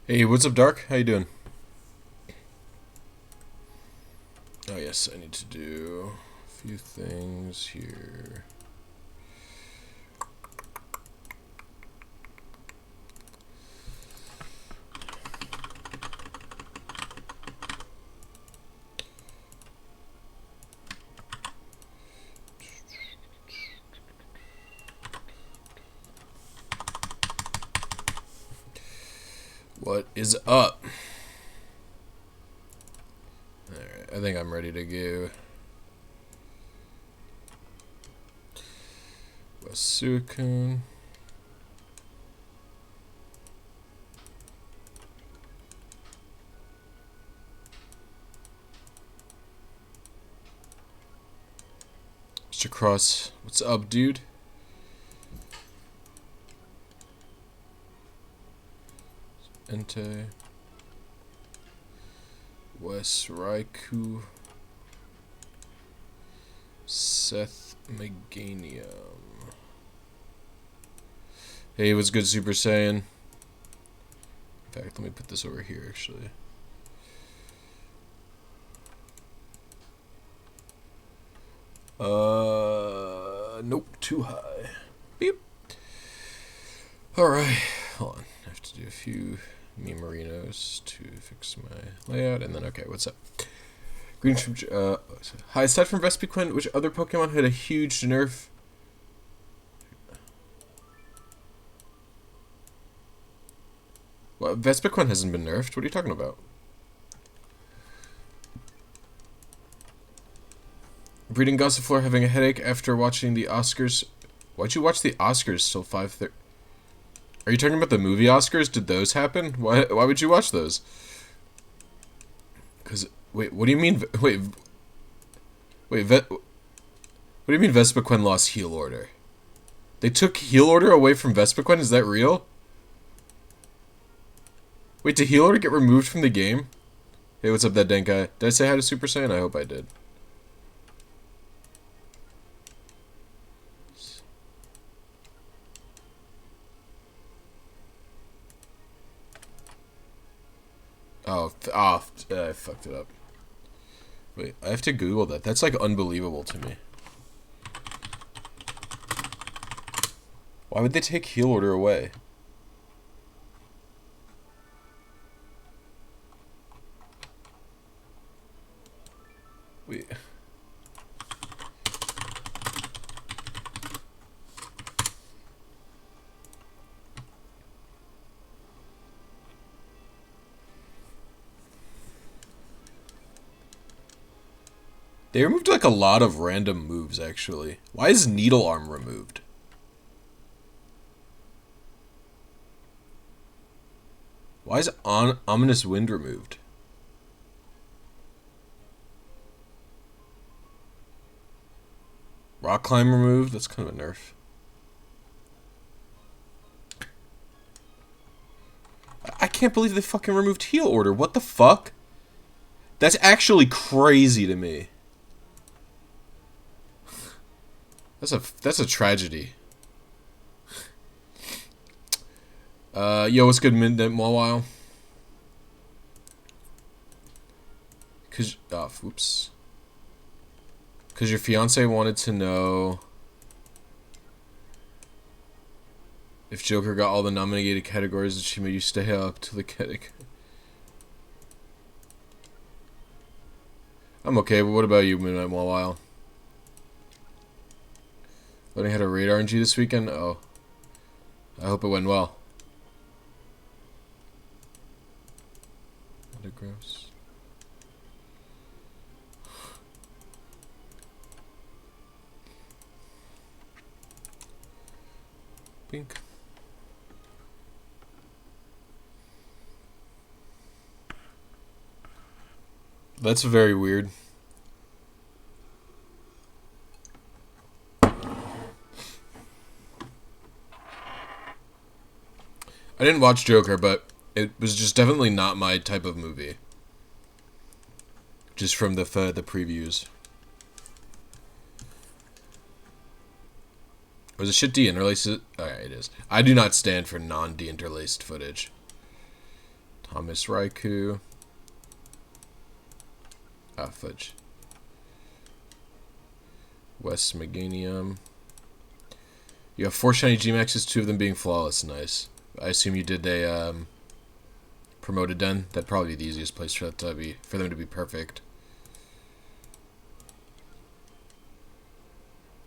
Hey, what's up, Dark? How you doing? Oh yes, I need to do a few things here. What is up? Alright, I think I'm ready to go. Wasukun. Mr. Cross, what's up, dude? Entei. Wes Raikou. Seth Meganium. Hey, what's good, Super Saiyan? In fact, let me put this over here, actually. Nope, too high. Beep. Alright, hold on. I have to do a few Mimorinos to fix my layout, and then, okay, what's up? Green from, hi, aside from Vespiquen, which other Pokemon had a huge nerf? Well, Vespiquen hasn't been nerfed. What are you talking about? Breeding Gossifleur having a headache after watching the Oscars. Why'd you watch the Oscars till 5:30? Are you talking about the movie Oscars? Did those happen? Why would you watch those? Because, wait, what do you mean? Wait, what do you mean Vespiquen lost heal order? They took heal order away from Vespiquen? Is that real? Wait, did heal order get removed from the game? Hey, what's up, that dank guy? Did I say hi to Super Saiyan? I hope I did. I fucked it up. Wait, I have to Google that. That's like unbelievable to me. Why would they take heal order away? Wait. They removed like a lot of random moves, actually. Why is Needle Arm removed? Why is Ominous Wind removed? Rock Climb removed? That's kind of a nerf. I can't believe they fucking removed heal order. What the fuck? That's actually crazy to me. That's a tragedy. Yo, what's good, Midnight Mawile? Whoops. Cause your fiance wanted to know if Joker got all the nominated categories and she made you stay up to the category. I'm okay, but what about you, Midnight Mawile? Learning how to raid RNG this weekend? Oh. I hope it went well. Autographs. Pink. That's very weird. I didn't watch Joker, but it was just definitely not my type of movie. Just from the previews. Was it shit de-interlaced? Alright, it is. I do not stand for non-de-interlaced footage. Thomas Raikou. Ah, fudge. Wes Meganium. You have 4 shiny G-Maxes, 2 of them being flawless. Nice. I assume you did a promoted den. That'd probably be the easiest place for that to be, for them to be perfect.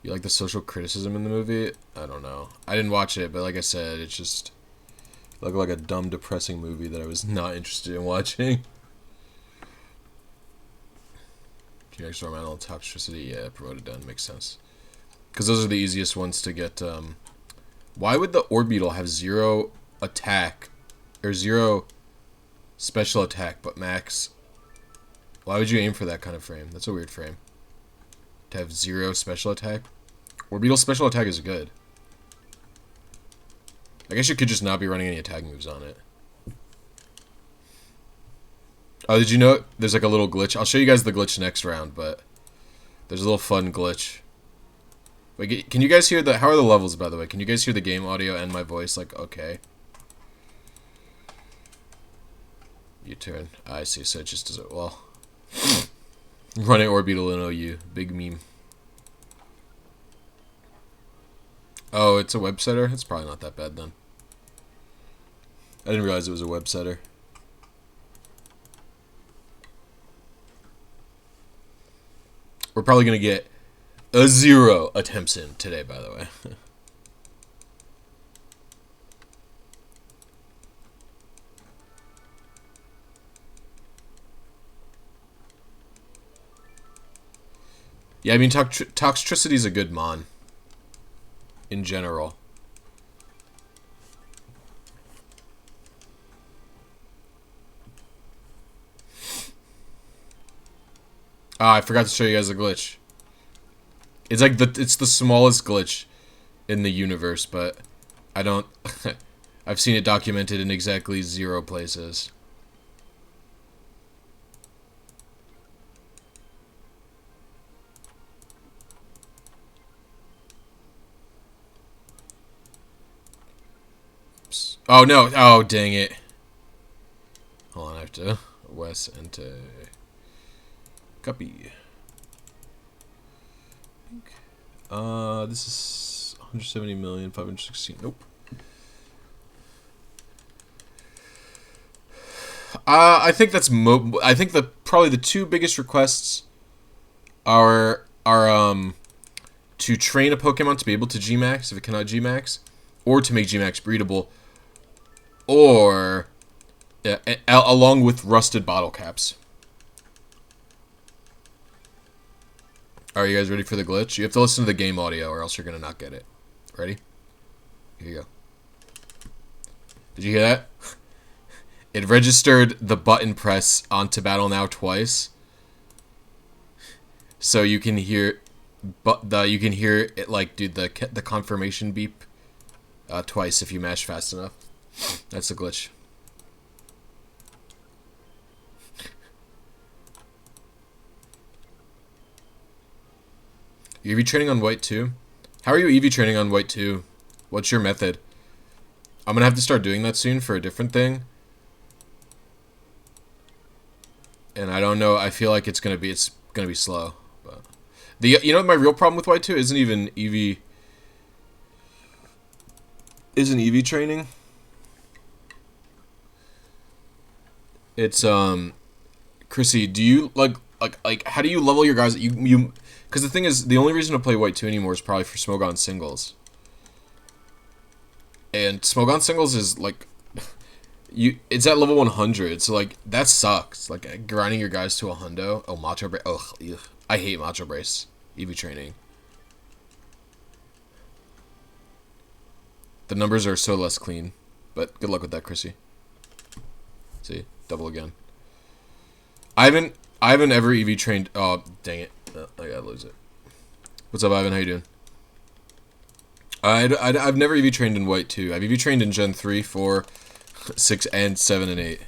You like the social criticism in the movie? I don't know. I didn't watch it, but like I said, it just looked like a dumb, depressing movie that I was not interested in watching. Generic ornamental toxicity, yeah, promoted den, makes sense. Because those are the easiest ones to get. Why would the Orbeetle have 0 attack, or 0 special attack, but max? Why would you aim for that kind of frame? That's a weird frame. To have 0 special attack? Orbeetle's special attack is good. I guess you could just not be running any attack moves on it. Oh, did you know there's like a little glitch? I'll show you guys the glitch next round, but there's a little fun glitch. Wait, can you guys hear the... How are the levels, by the way? Can you guys hear the game audio and my voice? Like, okay. You turn. I see, so it just does it well. Running Orbeetle in OU. Big meme. Oh, it's a web setter? It's probably not that bad then. I didn't realize it was a web setter. We're probably going to get a 0 attempts in today, by the way. Yeah, I mean, Toxtricity is a good mon. In general. Ah, I forgot to show you guys a glitch. It's like it's the smallest glitch in the universe, but I don't... I've seen it documented in exactly 0 places. Oops. Oh, no. Oh, dang it. Hold on, I have to... Wes Ente... Copy. This is 170,516. Nope. I think that's I think probably the 2 biggest requests are to train a Pokemon to be able to G-Max if it cannot G-Max, or to make G-Max breedable, or along with rusted bottle caps. Are you guys ready for the glitch? You have to listen to the game audio or else you're going to not get it. Ready? Here you go. Did you hear that? It registered the button press onto Battle Now twice. So you can hear you can hear it like do the confirmation beep twice if you mash fast enough. That's the glitch. You EV training on white too? How are you EV training on white too? What's your method? I'm gonna have to start doing that soon for a different thing. And I don't know, I feel like it's gonna be slow. But you know what my real problem with white 2 isn't even EV training. It's Chrissy, do you like how do you level your guys? You because the thing is, the only reason to play white 2 anymore is probably for Smogon singles. And Smogon singles is like it's at level 100, so like that sucks. Like grinding your guys to a hundo. Oh, Macho Brace. Oh, ugh. I hate Macho Brace EV training. The numbers are so less clean, but good luck with that, Chrissy. See, double again. I haven't ever EV trained. Oh, dang it! Oh, I gotta lose it. What's up, Ivan? How you doing? I've never EV trained in white 2. I've EV trained in Gen 3, 4, 6, and 7, and 8.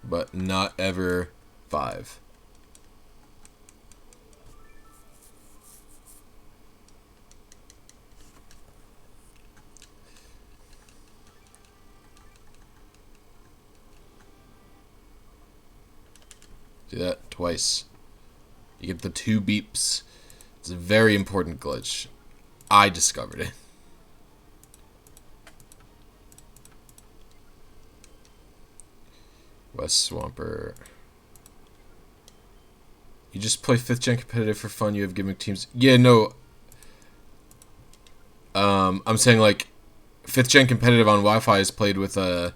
But not ever 5. Do that twice. You get the 2 beeps. It's a very important glitch. I discovered it. West Swamper. You just play 5th gen competitive for fun. You have gimmick teams. Yeah, no. I'm saying like 5th gen competitive on Wi-Fi is played with level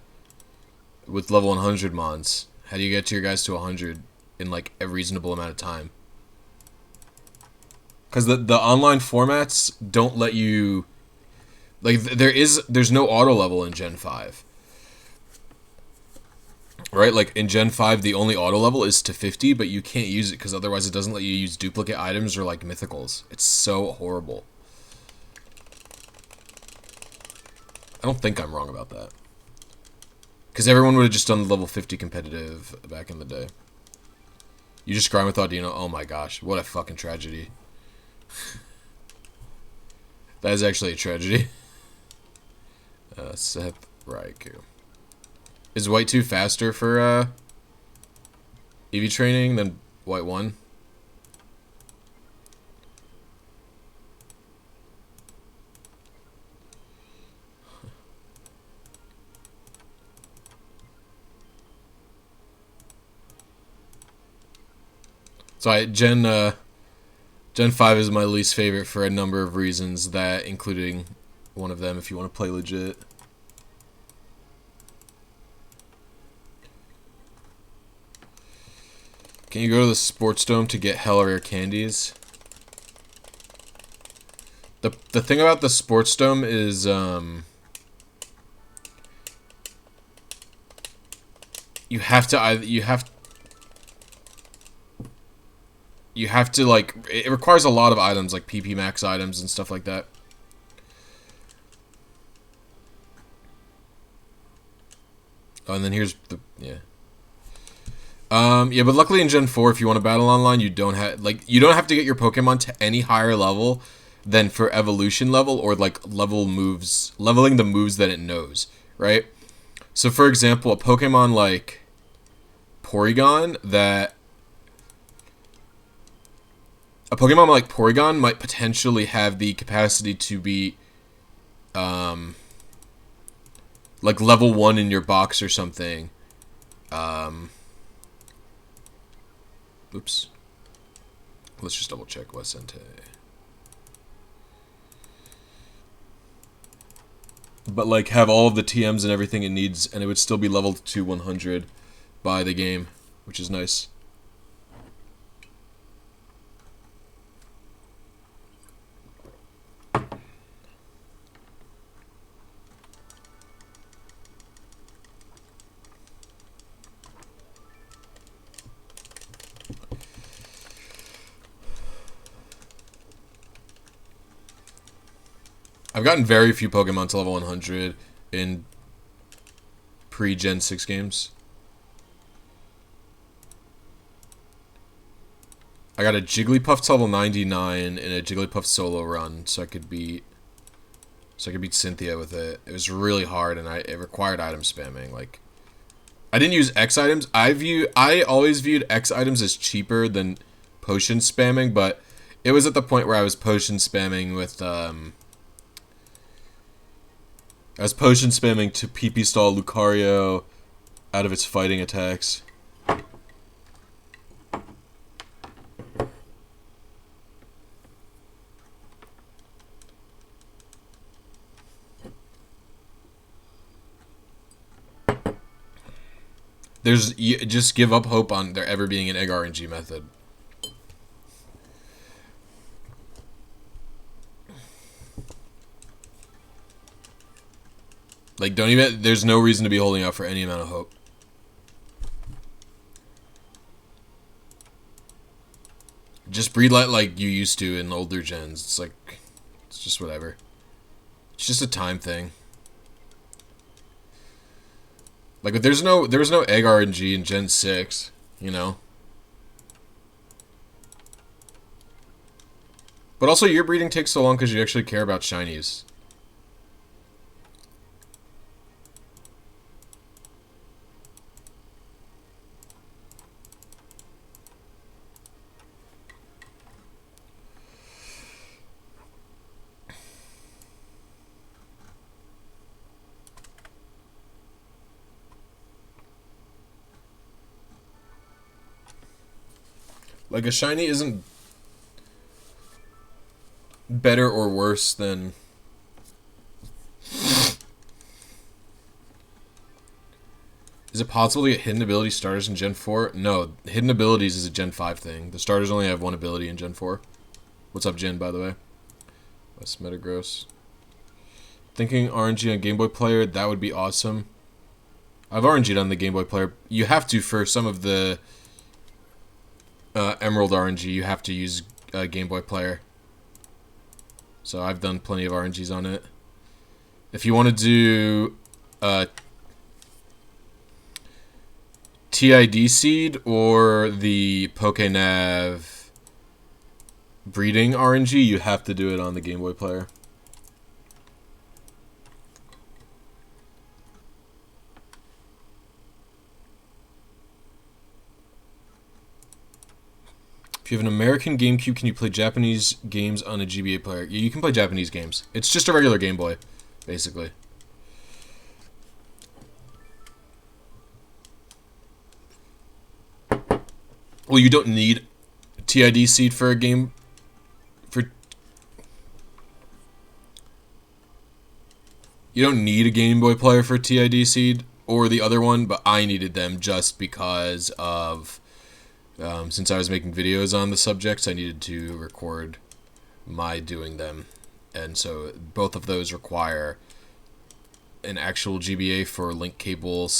100 mons. How do you get to your guys to 100 in like a reasonable amount of time? Because the online formats don't let you, like, there's no auto level in Gen 5. Right? Like, in Gen 5, the only auto level is to 50, but you can't use it because otherwise it doesn't let you use duplicate items or, like, mythicals. It's so horrible. I don't think I'm wrong about that. Because everyone would have just done the level 50 competitive back in the day. You just grind with Audino. Oh my gosh, what a fucking tragedy. That is actually a tragedy. Seth Raikou. Is White 2 faster for EV training than White 1? So Gen 5 is my least favorite for a number of reasons, that including one of them if you want to play legit. Can you go to the Sports Dome to get hella rare candies? The thing about the Sports Dome is you have to like, it requires a lot of items like PP Max items and stuff like that. Oh, and then here's the yeah, but luckily in Gen 4, if you want to battle online, you don't have to get your Pokemon to any higher level than for evolution level, or like leveling the moves that it knows, right? So for example, a Pokemon like Porygon might potentially have the capacity to be like level 1 in your box or something. Oops. Let's just double check Wasente. But like have all of the TMs and everything it needs, and it would still be leveled to 100 by the game, which is nice. I've gotten very few Pokemon to level 100 in pre-Gen 6 games. I got a Jigglypuff to level 99 in a Jigglypuff solo run, so I could beat Cynthia with it. It was really hard, and it required item spamming. Like, I didn't use X items. I always viewed X items as cheaper than potion spamming, but it was at the point where I was potion spamming with I was potion spamming to PP stall Lucario out of its fighting attacks. Just give up hope on there ever being an egg RNG method. Like, there's no reason to be holding out for any amount of hope. Just breed like you used to in older gens. It's just whatever. It's just a time thing. Like, there was no egg RNG in Gen 6, you know? But also, your breeding takes so long because you actually care about shinies. Like, a shiny isn't better or worse than... Is it possible to get hidden ability starters in Gen 4? No, hidden abilities is a Gen 5 thing. The starters only have one ability in Gen 4. What's up, Jen, by the way? West Metagross. Thinking RNG on Game Boy Player, that would be awesome. I've RNG'd on the Game Boy Player. You have to, for some of the Emerald RNG, you have to use Game Boy Player. So I've done plenty of RNGs on it. If you want to do XDSeed or the PokeNav breeding RNG, you have to do it on the Game Boy Player. If you have an American GameCube, can you play Japanese games on a GBA player? Yeah, you can play Japanese games. It's just a regular Game Boy, basically. Well, you don't need XDSeed for a game. You don't need a Game Boy player for XDSeed or the other one, but I needed them just because of... since I was making videos on the subjects, I needed to record my doing them. And so both of those require an actual GBA for link cable /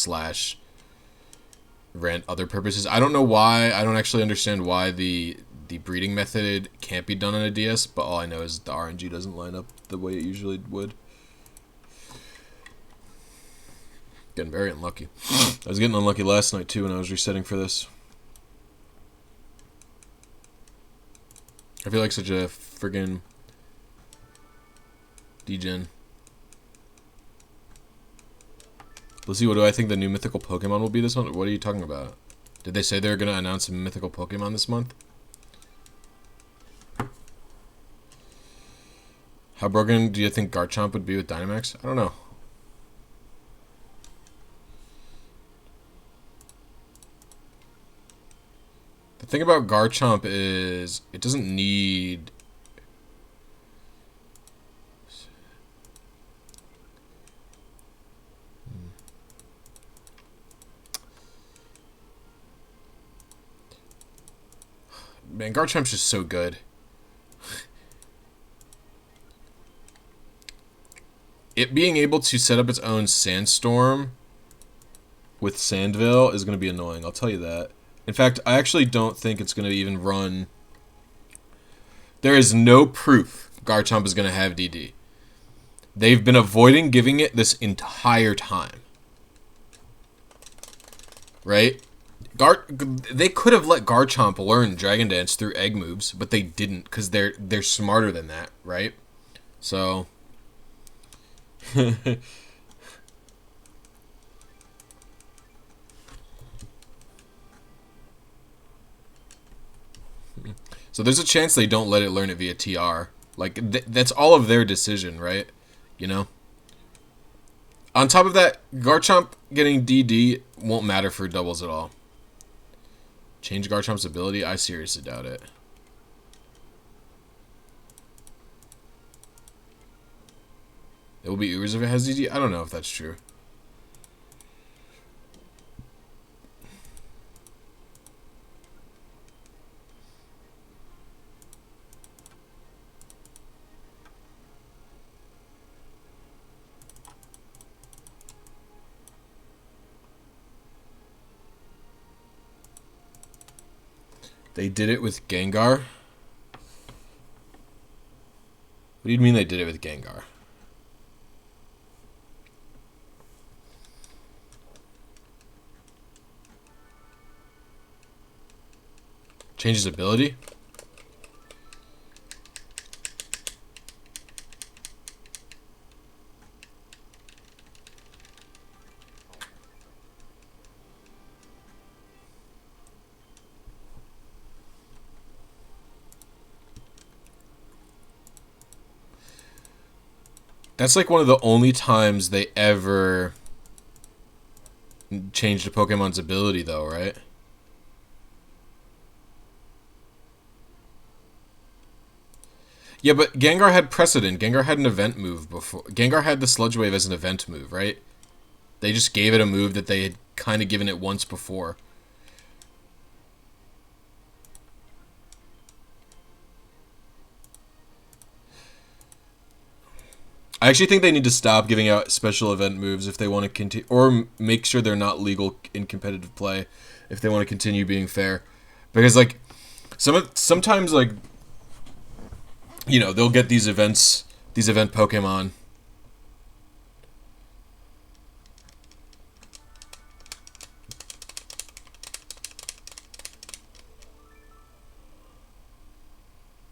rent other purposes. I don't know why. I don't actually understand why the breeding method can't be done on a DS, but all I know is the RNG doesn't line up the way it usually would. Getting very unlucky. I was getting unlucky last night too when I was resetting for this. I feel like such a friggin' degen. Let's see, what do I think the new mythical Pokemon will be this month? What are you talking about? Did they say they were going to announce a mythical Pokemon this month? How broken do you think Garchomp would be with Dynamax? I don't know. The thing about Garchomp is it doesn't need... Man, Garchomp's just so good. It being able to set up its own Sandstorm with Sandville is going to be annoying, I'll tell you that. In fact, I actually don't think it's going to even run... There is no proof Garchomp is going to have DD. They've been avoiding giving it this entire time. Right? They could have let Garchomp learn Dragon Dance through egg moves, but they didn't because they're smarter than that, right? So... So there's a chance they don't let it learn it via TR. Like, that's all of their decision, right? You know? On top of that, Garchomp getting DD won't matter for doubles at all. Change Garchomp's ability? I seriously doubt it. It will be Ubers if it has DD? I don't know if that's true. They did it with Gengar? What do you mean they did it with Gengar? Change his ability? That's like one of the only times they ever changed a Pokemon's ability, though, right? Yeah, but Gengar had precedent. Gengar had an event move before. Gengar had the Sludge Wave as an event move, right? They just gave it a move that they had kind of given it once before. I actually think they need to stop giving out special event moves if they want to continue, or make sure they're not legal in competitive play if they want to continue being fair. Because, like, sometimes, like, you know, they'll get these event Pokemon.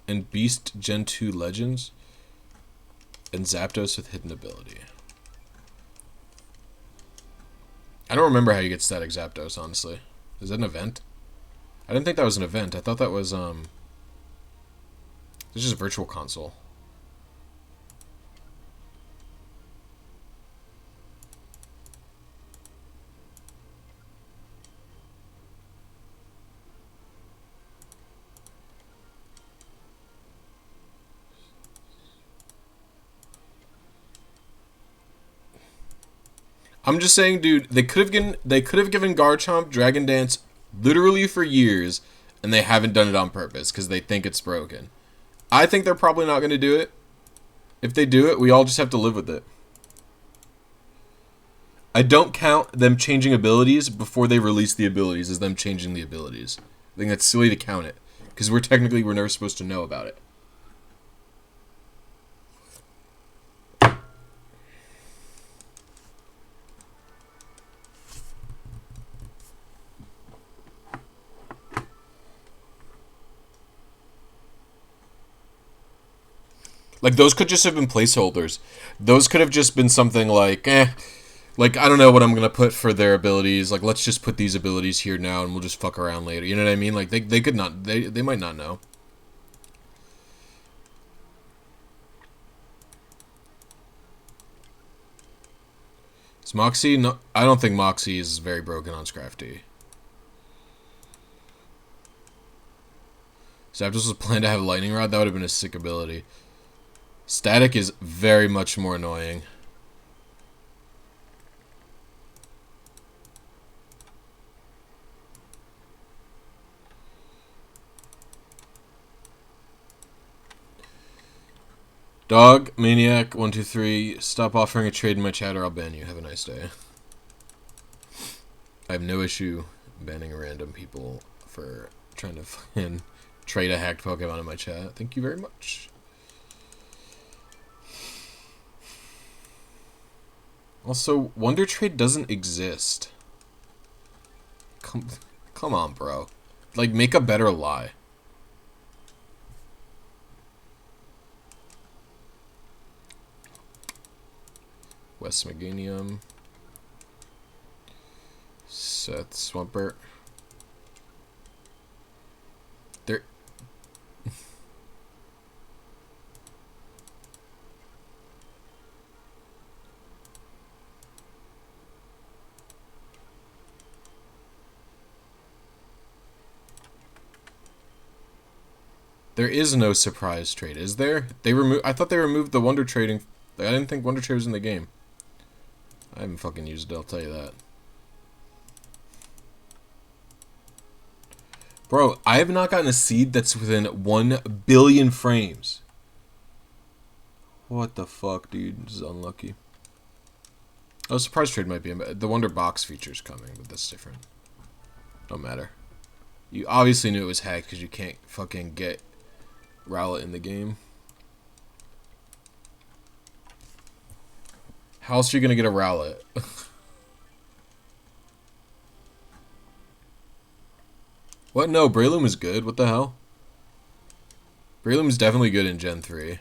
And Beast Gen 2 Legends. And Zapdos with hidden ability. I don't remember how you get static Zapdos, honestly. Is that an event? I didn't think that was an event. I thought that was, this is Virtual Console. I'm just saying, dude, they could have given Garchomp Dragon Dance literally for years, and they haven't done it on purpose because they think it's broken. I think they're probably not going to do it. If they do it, we all just have to live with it. I don't count them changing abilities before they release the abilities as them changing the abilities. I think that's silly to count it because we're never supposed to know about it. Like, those could just have been placeholders. Those could have just been something like, like, I don't know what I'm going to put for their abilities. Like, let's just put these abilities here now and we'll just fuck around later. You know what I mean? Like, they could not, they might not know. Is Moxie? No, I don't think Moxie is very broken on Scrafty. Zapdos was planned to have Lightning Rod. That would have been a sick ability. Static is very much more annoying. Dog Maniac 123. Stop offering a trade in my chat or I'll ban you. Have a nice day. I have no issue banning random people for trying to find trade a hacked Pokemon in my chat. Thank you very much. Also, Wonder Trade doesn't exist. Come on, bro. Like, make a better lie. West Meganium. Seth Swampert. There. There is no surprise trade, is there? I thought they removed the Wonder Trading. I didn't think Wonder Trade was in the game. I haven't fucking used it, I'll tell you that. Bro, I have not gotten a seed that's within 1 billion frames. What the fuck, dude? This is unlucky. Oh, surprise trade might be the Wonder Box feature's coming, but that's different. Don't matter. You obviously knew it was hacked because you can't fucking get Rowlet in the game. How else are you gonna get a Rowlet? What? No, Breloom is good. What the hell? Breloom is definitely good in Gen 3.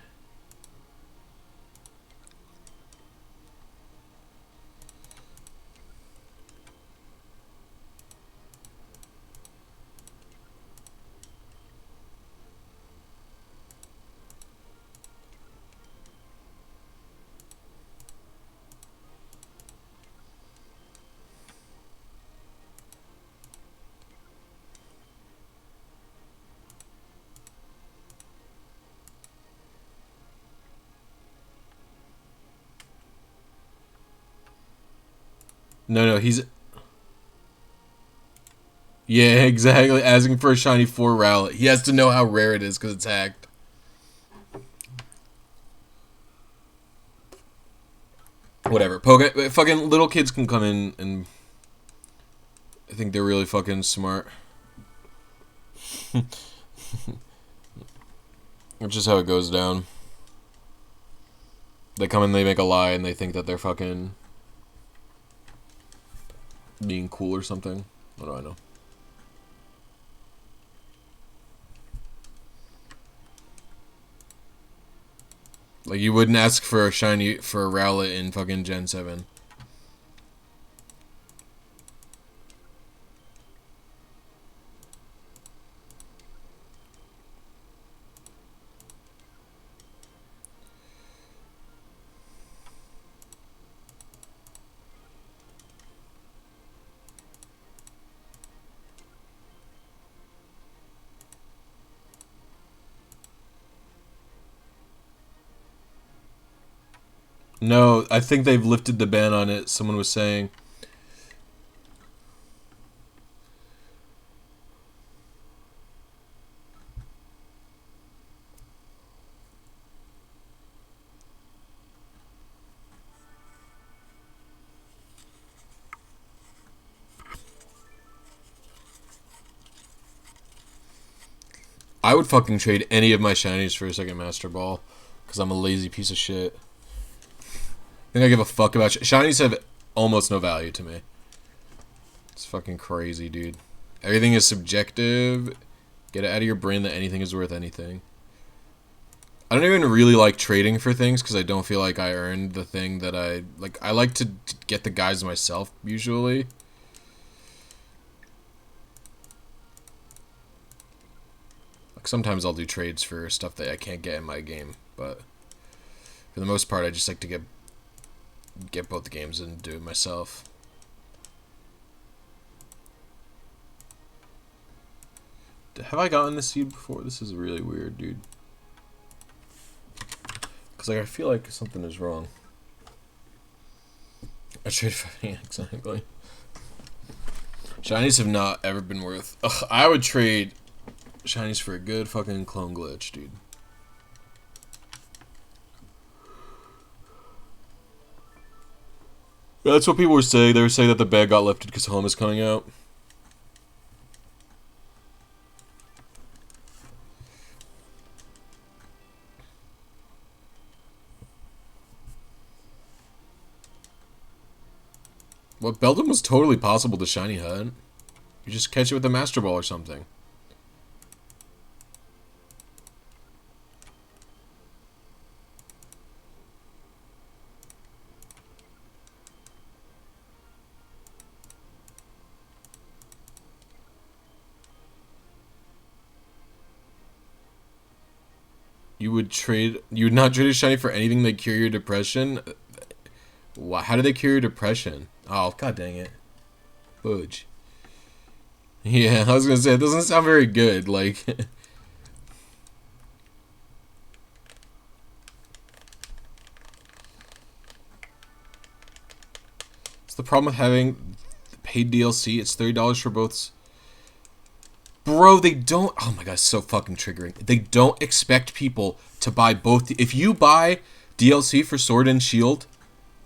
No, he's... Yeah, exactly. Asking for a shiny for Rowlet. He has to know how rare it is because it's hacked. Whatever. Fucking little kids can come in and... I think they're really fucking smart. That's just how it goes down. They come in, they make a lie, and they think that they're fucking... being cool or something. What do I know? Like, you wouldn't ask for a shiny for a Rowlet in fucking Gen 7. No, I think they've lifted the ban on it, someone was saying. I would fucking trade any of my shinies for a second Master Ball, because I'm a lazy piece of shit. I think I give a fuck about shinies have almost no value to me. It's fucking crazy, dude. Everything is subjective. Get it out of your brain that anything is worth anything. I don't even really like trading for things because I don't feel like I earned the thing that I like. I like to get the guys myself usually. Like sometimes I'll do trades for stuff that I can't get in my game, but for the most part, I just like to get both the games and do it myself. Have I gotten this seed before? This is really weird, dude. Because like, I feel like something is wrong. I traded for... Yeah, exactly. Shinies have not ever been worth... Ugh, I would trade shinies for a good fucking clone glitch, dude. Yeah, that's what people were saying. They were saying that the ban got lifted because Home is coming out. Well, Beldum was totally possible to shiny hunt. You just catch it with a Master Ball or something. You would not trade a shiny for anything that cure your depression? How do they cure your depression? Oh, god dang it. Fudge. Yeah, I was gonna say, it doesn't sound very good, like... It's the problem with having paid DLC, it's $30 for both... Bro, they don't... Oh my god, it's so fucking triggering. They don't expect people to buy both... If you buy DLC for Sword and Shield...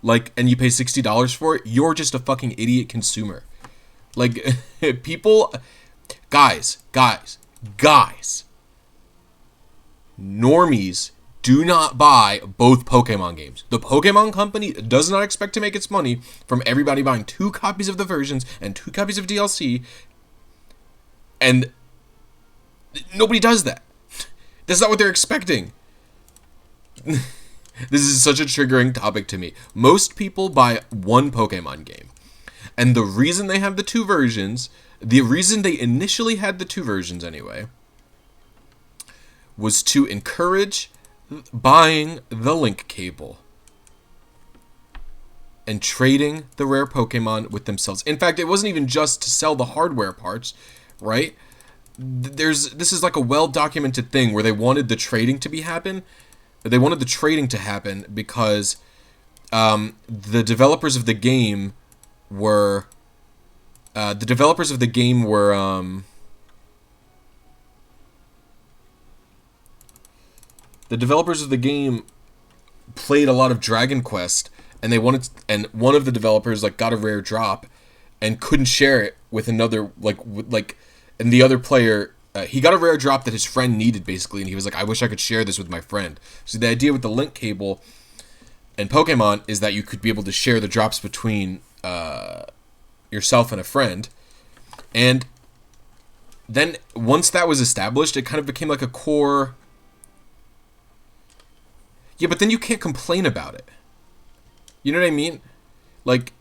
Like, and you pay $60 for it, you're just a fucking idiot consumer. Like, people... Guys. Normies do not buy both Pokemon games. The Pokemon Company does not expect to make its money from everybody buying 2 copies of the versions and 2 copies of DLC. And nobody does that. That's not what they're expecting. This is such a triggering topic to me. Most people buy one Pokemon game. And the reason they have the 2 versions, the reason they initially had the 2 versions anyway, was to encourage buying the link cable and trading the rare Pokemon with themselves. In fact, it wasn't even just to sell the hardware parts, right? This is like a well-documented thing where they wanted the trading to happen. They wanted the trading to happen because the developers of the game were the developers of the game were the developers of the game played a lot of Dragon Quest, and they wanted, and one of the developers like got a rare drop, and couldn't share it with another and the other player. He got a rare drop that his friend needed, basically, and he was like, I wish I could share this with my friend. So the idea with the link cable and Pokemon is that you could be able to share the drops between yourself and a friend. And then once that was established, it kind of became like a core... Yeah, but then you can't complain about it. You know what I mean? Like,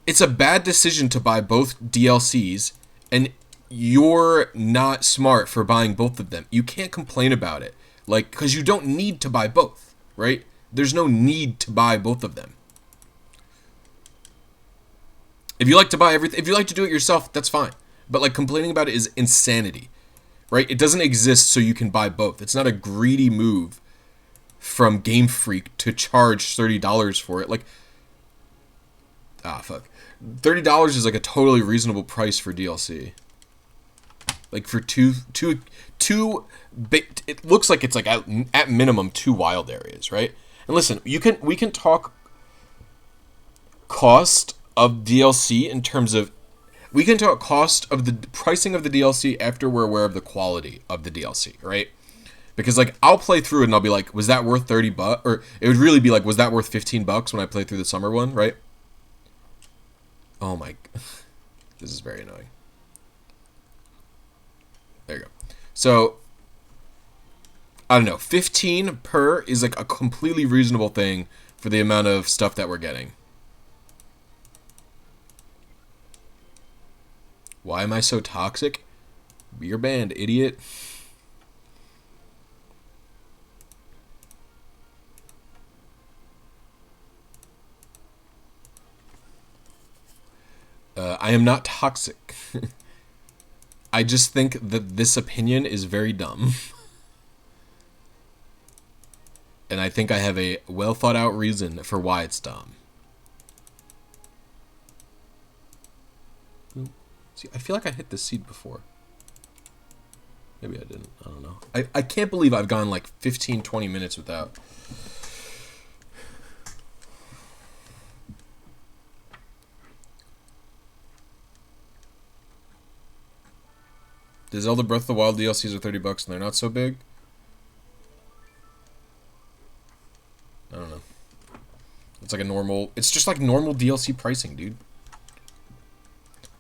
it's a bad decision to buy both DLCs, and you're not smart for buying both of them. You can't complain about it, like, because you don't need to buy both, right? There's no need to buy both of them. If you like to buy everything, if you like to do it yourself, that's fine. But like complaining about it is insanity, right? It doesn't exist so you can buy both. It's not a greedy move from Game Freak to charge $30 for it. Like, fuck. $30 is like a totally reasonable price for DLC. Like for two, it looks like it's like at minimum 2 wild areas, right? And listen, we can talk cost of DLC in terms of, we can talk cost of the pricing of the DLC after we're aware of the quality of the DLC, right? Because like I'll play through it and I'll be like, was that worth $30? Or it would really be like, was that worth $15 when I played through the summer one, right? Oh my, this is very annoying. There you go. So, I don't know, 15 per is like a completely reasonable thing for the amount of stuff that we're getting. Why am I so toxic? You're banned, idiot. I am not toxic. I just think that this opinion is very dumb. And I think I have a well thought out reason for why it's dumb. See, I feel like I hit this seed before. Maybe I didn't. I don't know. I can't believe I've gone like 15, 20 minutes without. The Zelda Breath of the Wild DLCs are $30 and they're not so big? I don't know. It's like a normal... It's just like normal DLC pricing, dude.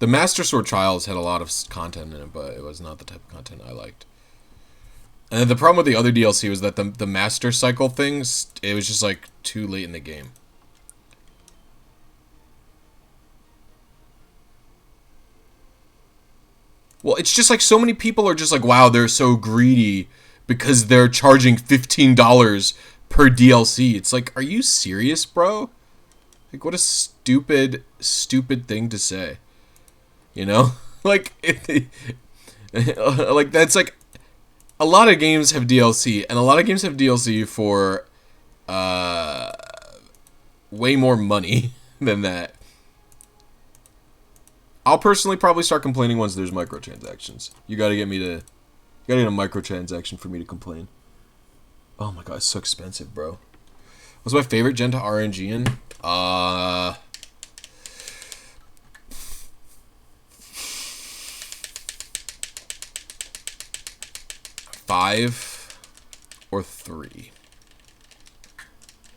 The Master Sword Trials had a lot of content in it, but it was not the type of content I liked. And then the problem with the other DLC was that the Master Cycle things, it was just like too late in the game. Well, it's just like so many people are just like, wow, they're so greedy because they're charging $15 per DLC. It's like, are you serious, bro? Like, what a stupid, stupid thing to say. You know? Like, like, that's like, a lot of games have DLC, and a lot of games have DLC for way more money than that. I'll personally probably start complaining once there's microtransactions. You gotta get a microtransaction for me to complain. Oh my god, it's so expensive, bro. What's my favorite gen to RNG in? 5 or 3.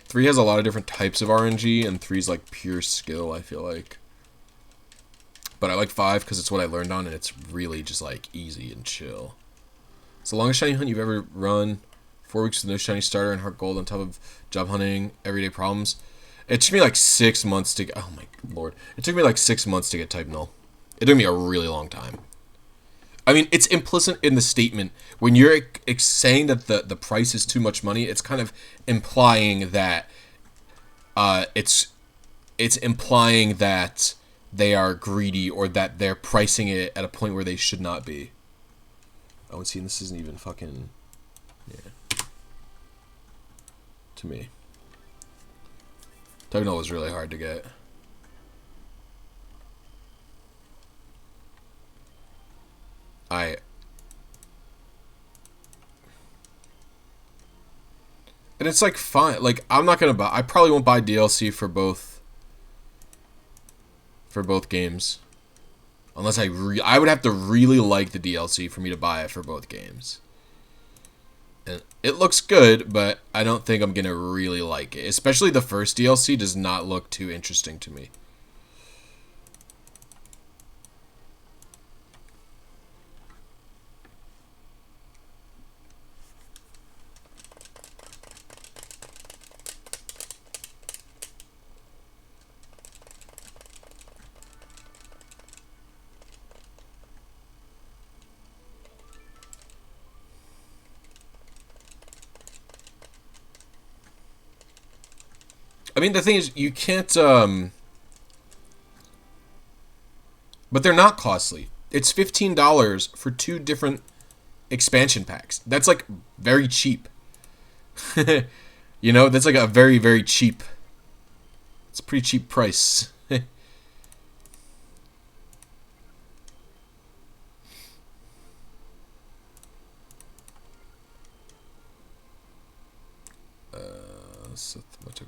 3 has a lot of different types of RNG, and 3 is like pure skill, I feel like. But I like 5 because it's what I learned on, and it's really just like easy and chill. It's the longest shiny hunt you've ever run. 4 weeks with no shiny starter and heart gold on top of job hunting, everyday problems. It took me like 6 months to get... Oh my lord. It took me like 6 months to get type null. It took me a really long time. I mean, it's implicit in the statement. When you're saying that the price is too much money, it's kind of implying that... It's implying that they are greedy or that they're pricing it at a point where they should not be. Oh, and see, this isn't even fucking... Yeah. To me. Techno was really hard to get. And it's like fine. Like I'm not gonna buy. I probably won't buy DLC for both games, unless I would have to really like the DLC for me to buy it for both games. And it looks good, but I don't think I'm gonna really like it. Especially the first DLC does not look too interesting to me. I mean, the thing is, you can't, but they're not costly. It's $15 for 2 different expansion packs. That's, like, very cheap. You know, that's, like, a very, very cheap. It's a pretty cheap price.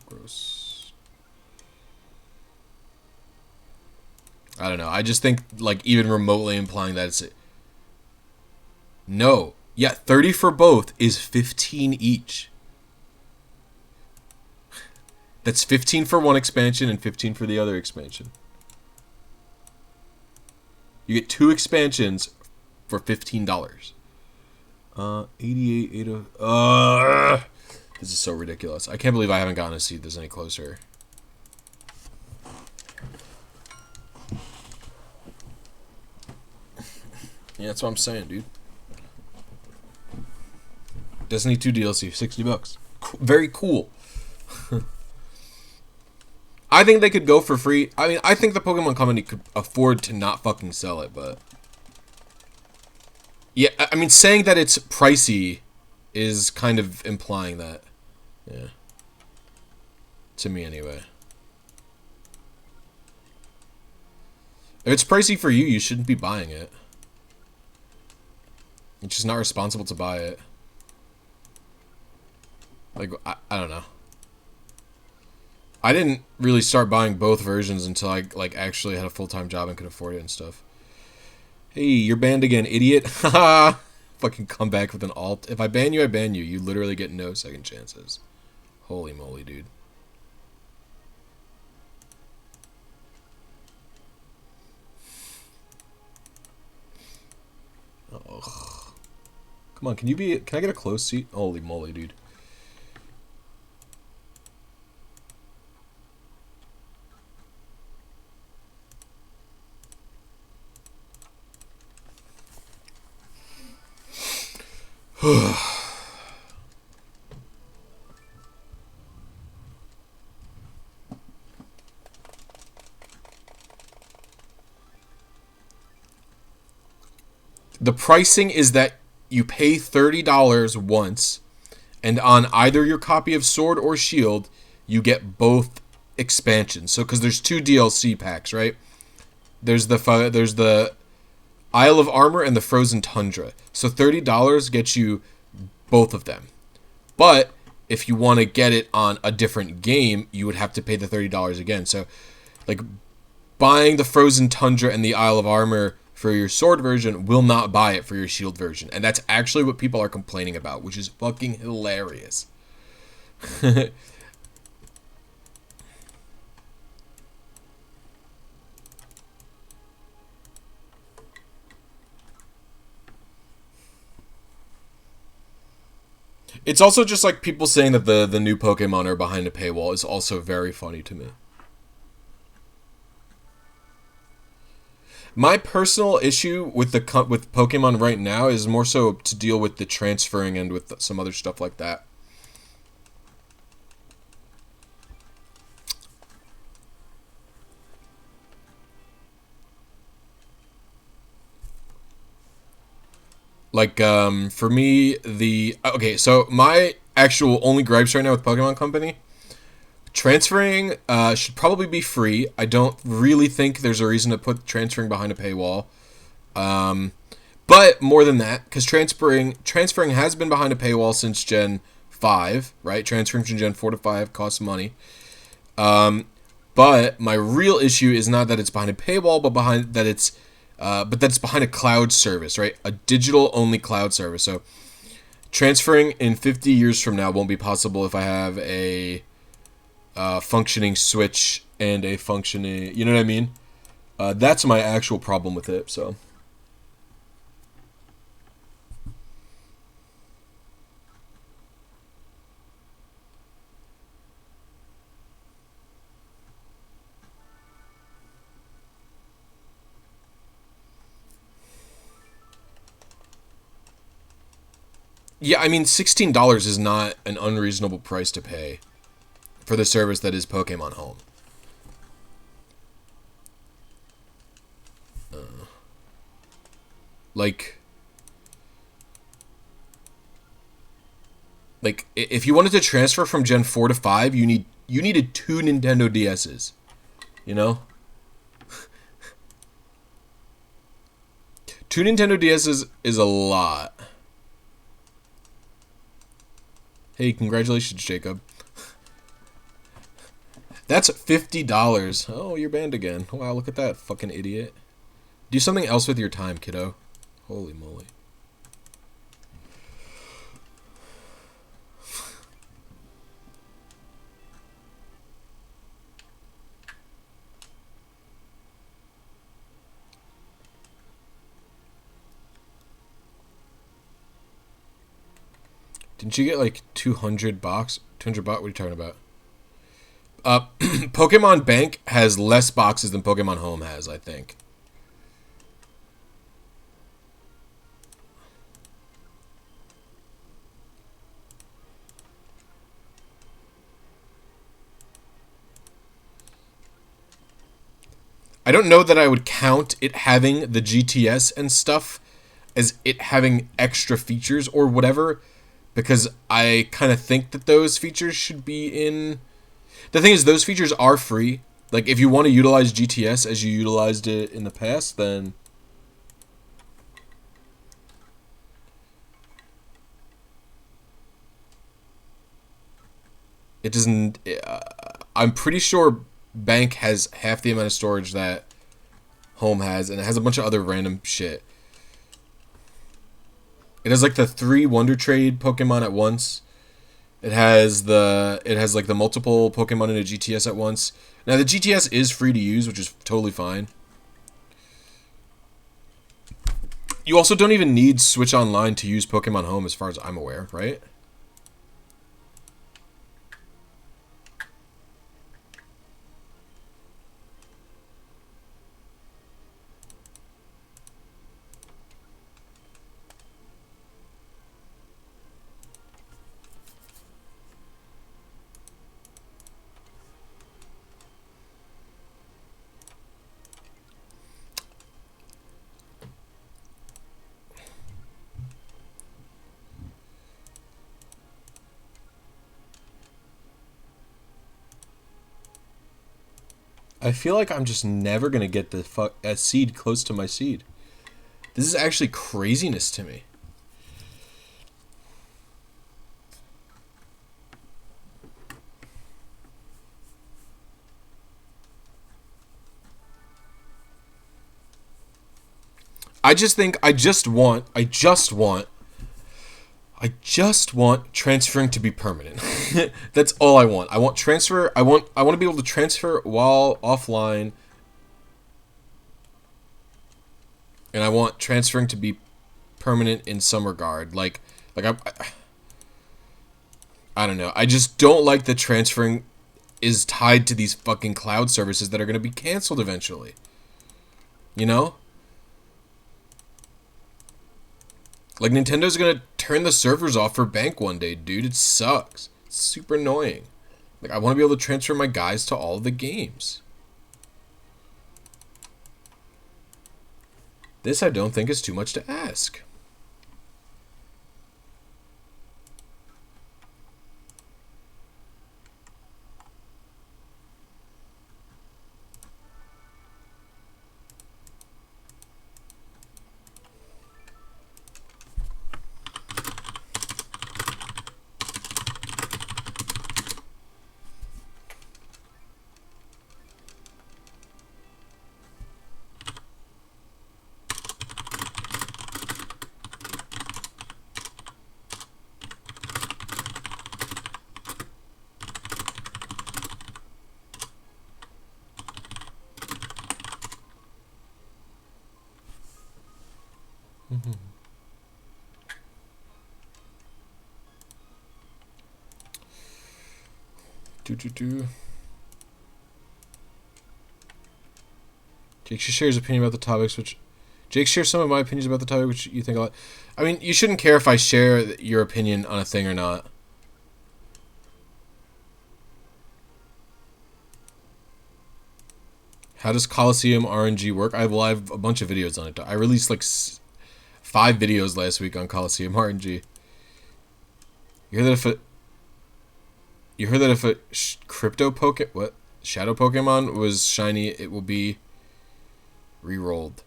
Gross. I don't know. I just think, like, even remotely implying that it's... No. Yeah, 30 for both is 15 each. That's 15 for one expansion and 15 for the other expansion. You get 2 expansions for $15. 88, 80... This is so ridiculous. I can't believe I haven't gotten a seed this any closer. Yeah, that's what I'm saying, dude. Destiny 2 DLC, $60. Very cool. I think they could go for free. I mean, I think the Pokemon Company could afford to not fucking sell it, but... Yeah, I mean, saying that it's pricey is kind of implying that. Yeah. To me, anyway. If it's pricey for you, you shouldn't be buying it. You're just not responsible to buy it. Like, I don't know. I didn't really start buying both versions until I, like, actually had a full-time job and could afford it and stuff. Hey, you're banned again, idiot. Haha. Fucking come back with an alt. If I ban you, I ban you. You literally get no second chances. Holy moly, dude. Oh. Come on, can I get a close seat? Holy moly, dude. The pricing is that you pay $30 once, and on either your copy of Sword or Shield, you get both expansions. So, because there's 2 DLC packs, right? There's the Isle of Armor and the Frozen Tundra. So $30 gets you both of them. But if you want to get it on a different game, you would have to pay the $30 again. So, like, buying the Frozen Tundra and the Isle of Armor for your Sword version will not buy it for your Shield version. And that's actually what people are complaining about, which is fucking hilarious. It's also just like people saying that the new Pokemon are behind a paywall is also very funny to me. My personal issue with with Pokemon right now is more so to deal with the transferring and with some other stuff like that. Like, for me, okay, so my actual only gripes right now with Pokemon Company, Transferring should probably be free. I don't really think there's a reason to put transferring behind a paywall. But more than that, because transferring has been behind a paywall since Gen 5, right? Transferring from Gen 4 to 5 costs money. But my real issue is not that it's behind a paywall, but that it's behind a cloud service, right? A digital-only cloud service. So transferring in 50 years from now won't be possible if I have a functioning Switch and a functioning, you know what I mean? That's my actual problem with it. So. Yeah, I mean, $16 is not an unreasonable price to pay for the service that is Pokemon Home. Like, if you wanted to transfer from Gen 4 to 5, you needed 2 Nintendo DSs. You know? 2 Nintendo DSs is a lot. Hey, congratulations, Jacob. That's $50. Oh, you're banned again. Wow, look at that, fucking idiot. Do something else with your time, kiddo. Holy moly. Didn't you get like 200 box? 200 box? What are you talking about? Pokemon Bank has less boxes than Pokemon Home has, I think. I don't know that I would count it having the GTS and stuff as it having extra features or whatever, because I kind of think that those features should be in. The thing is, those features are free. Like, if you want to utilize GTS as you utilized it in the past, then it doesn't. I'm pretty sure Bank has half the amount of storage that Home has, and it has a bunch of other random shit. It has like the 3 Wonder Trade Pokemon at once. It has like the multiple Pokemon in a GTS at once. Now the GTS is free to use, which is totally fine. You also don't even need Switch Online to use Pokemon Home, as far as I'm aware, right? I feel like I'm just never gonna get a seed close to my seed. This is actually craziness to me. I just want transferring to be permanent. That's all I want. I want transfer. I want to be able to transfer while offline, and I want transferring to be permanent in some regard. I don't know. I just don't like that transferring is tied to these fucking cloud services that are going to be canceled eventually. You know? Like, Nintendo's gonna turn the servers off for Bank one day, dude. It sucks. It's super annoying. Like, I want to be able to transfer my guys to all the games. This I don't think is too much to ask. Jake should share his opinion about the topics, which... Jake shares some of my opinions about the topic, which you think a lot. I mean, you shouldn't care if I share your opinion on a thing or not. How does Colosseum RNG work? I have a bunch of videos on it. I released like 5 videos last week on Colosseum RNG. You heard that if a crypto shadow Pokemon was shiny, it will be re-rolled.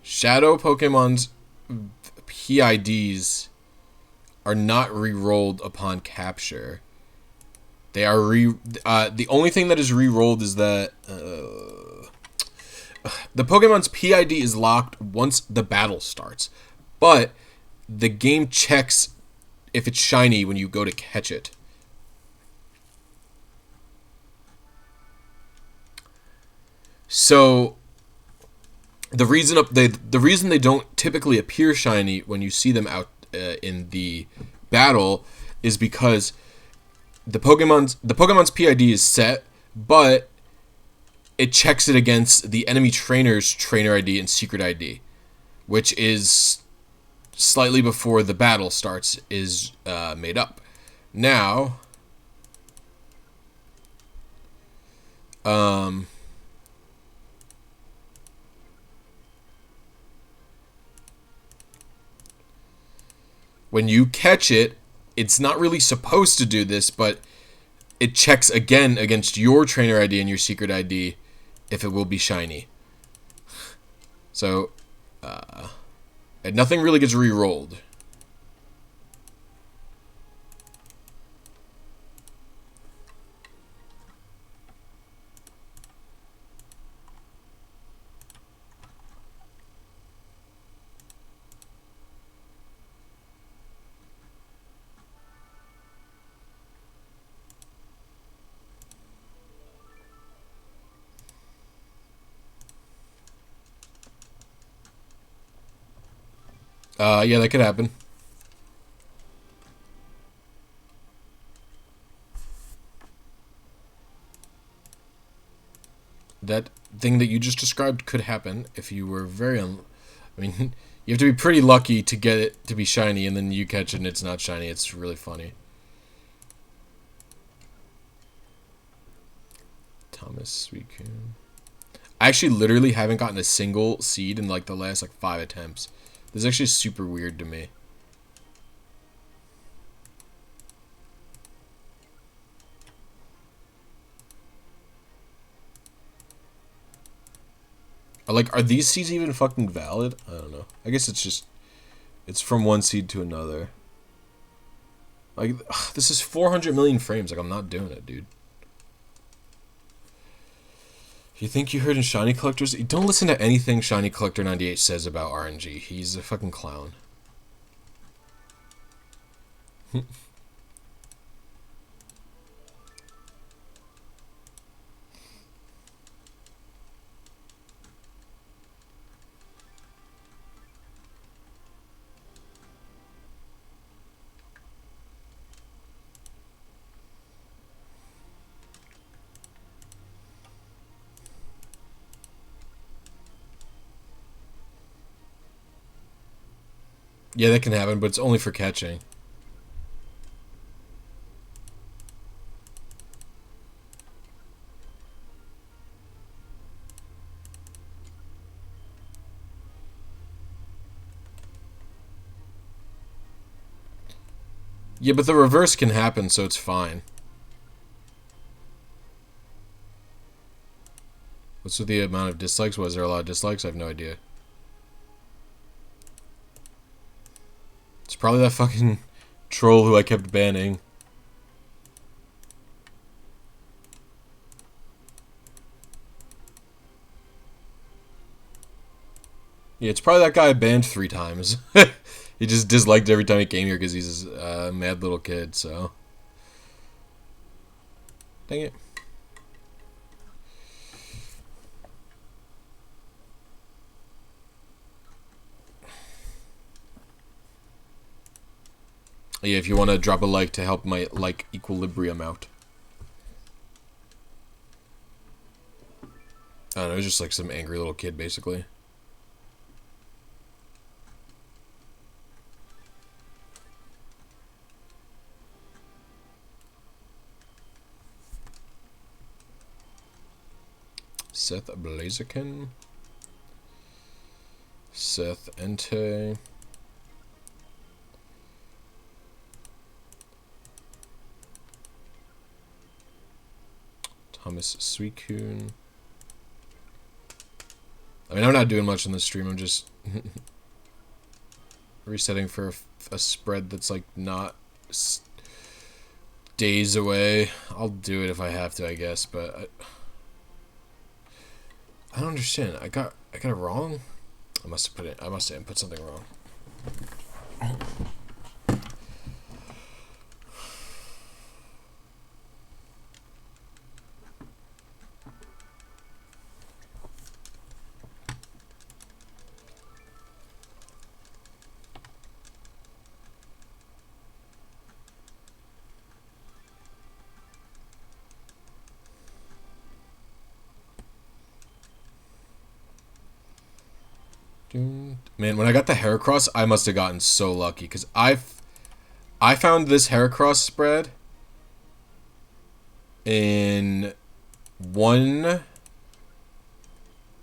Shadow Pokemon's PIDs are not re-rolled upon capture. They are the only thing that is re-rolled is that the Pokemon's PID is locked once the battle starts, but the game checks if it's shiny when you go to catch it. So the reason they don't typically appear shiny when you see them out in the battle is because the Pokemon's PID is set, but it checks it against the enemy trainer's trainer ID and secret ID, which is slightly before the battle starts is made up. Now, when you catch it, it's not really supposed to do this, but it checks again against your trainer ID and your secret ID if it will be shiny. So, and nothing really gets re-rolled. Yeah, that could happen. That thing that you just described could happen if you were I mean, you have to be pretty lucky to get it to be shiny, and then you catch it and it's not shiny. It's really funny. Thomas Sweetcoon. I actually literally haven't gotten a single seed in like the last like 5 attempts. This is actually super weird to me. Like, are these seeds even fucking valid? I don't know. I guess it's from one seed to another. Like, this is 400 million frames. Like, I'm not doing it, dude. You think you heard in Shiny Collectors? Don't listen to anything Shiny Collector 98 says about RNG. He's a fucking clown. Yeah, that can happen, but it's only for catching. Yeah, but the reverse can happen, so it's fine. What's with the amount of dislikes? Was there a lot of dislikes? I have no idea. It's probably that fucking troll who I kept banning. Yeah, it's probably that guy I banned 3 times. He just disliked every time he came here because he's a mad little kid, so. Dang it. Yeah, if you want to drop a like to help my like equilibrium out. I don't know, it's just like some angry little kid, basically. Seth Blaziken. Seth Entei. Thomas Suicune. I mean, I'm not doing much on this stream. I'm just resetting for a spread that's like not days away. I'll do it if I have to, I guess. But I don't understand. I got it wrong. I must have input something wrong. Man, when I got the Heracross, I must have gotten so lucky because I found this Heracross spread in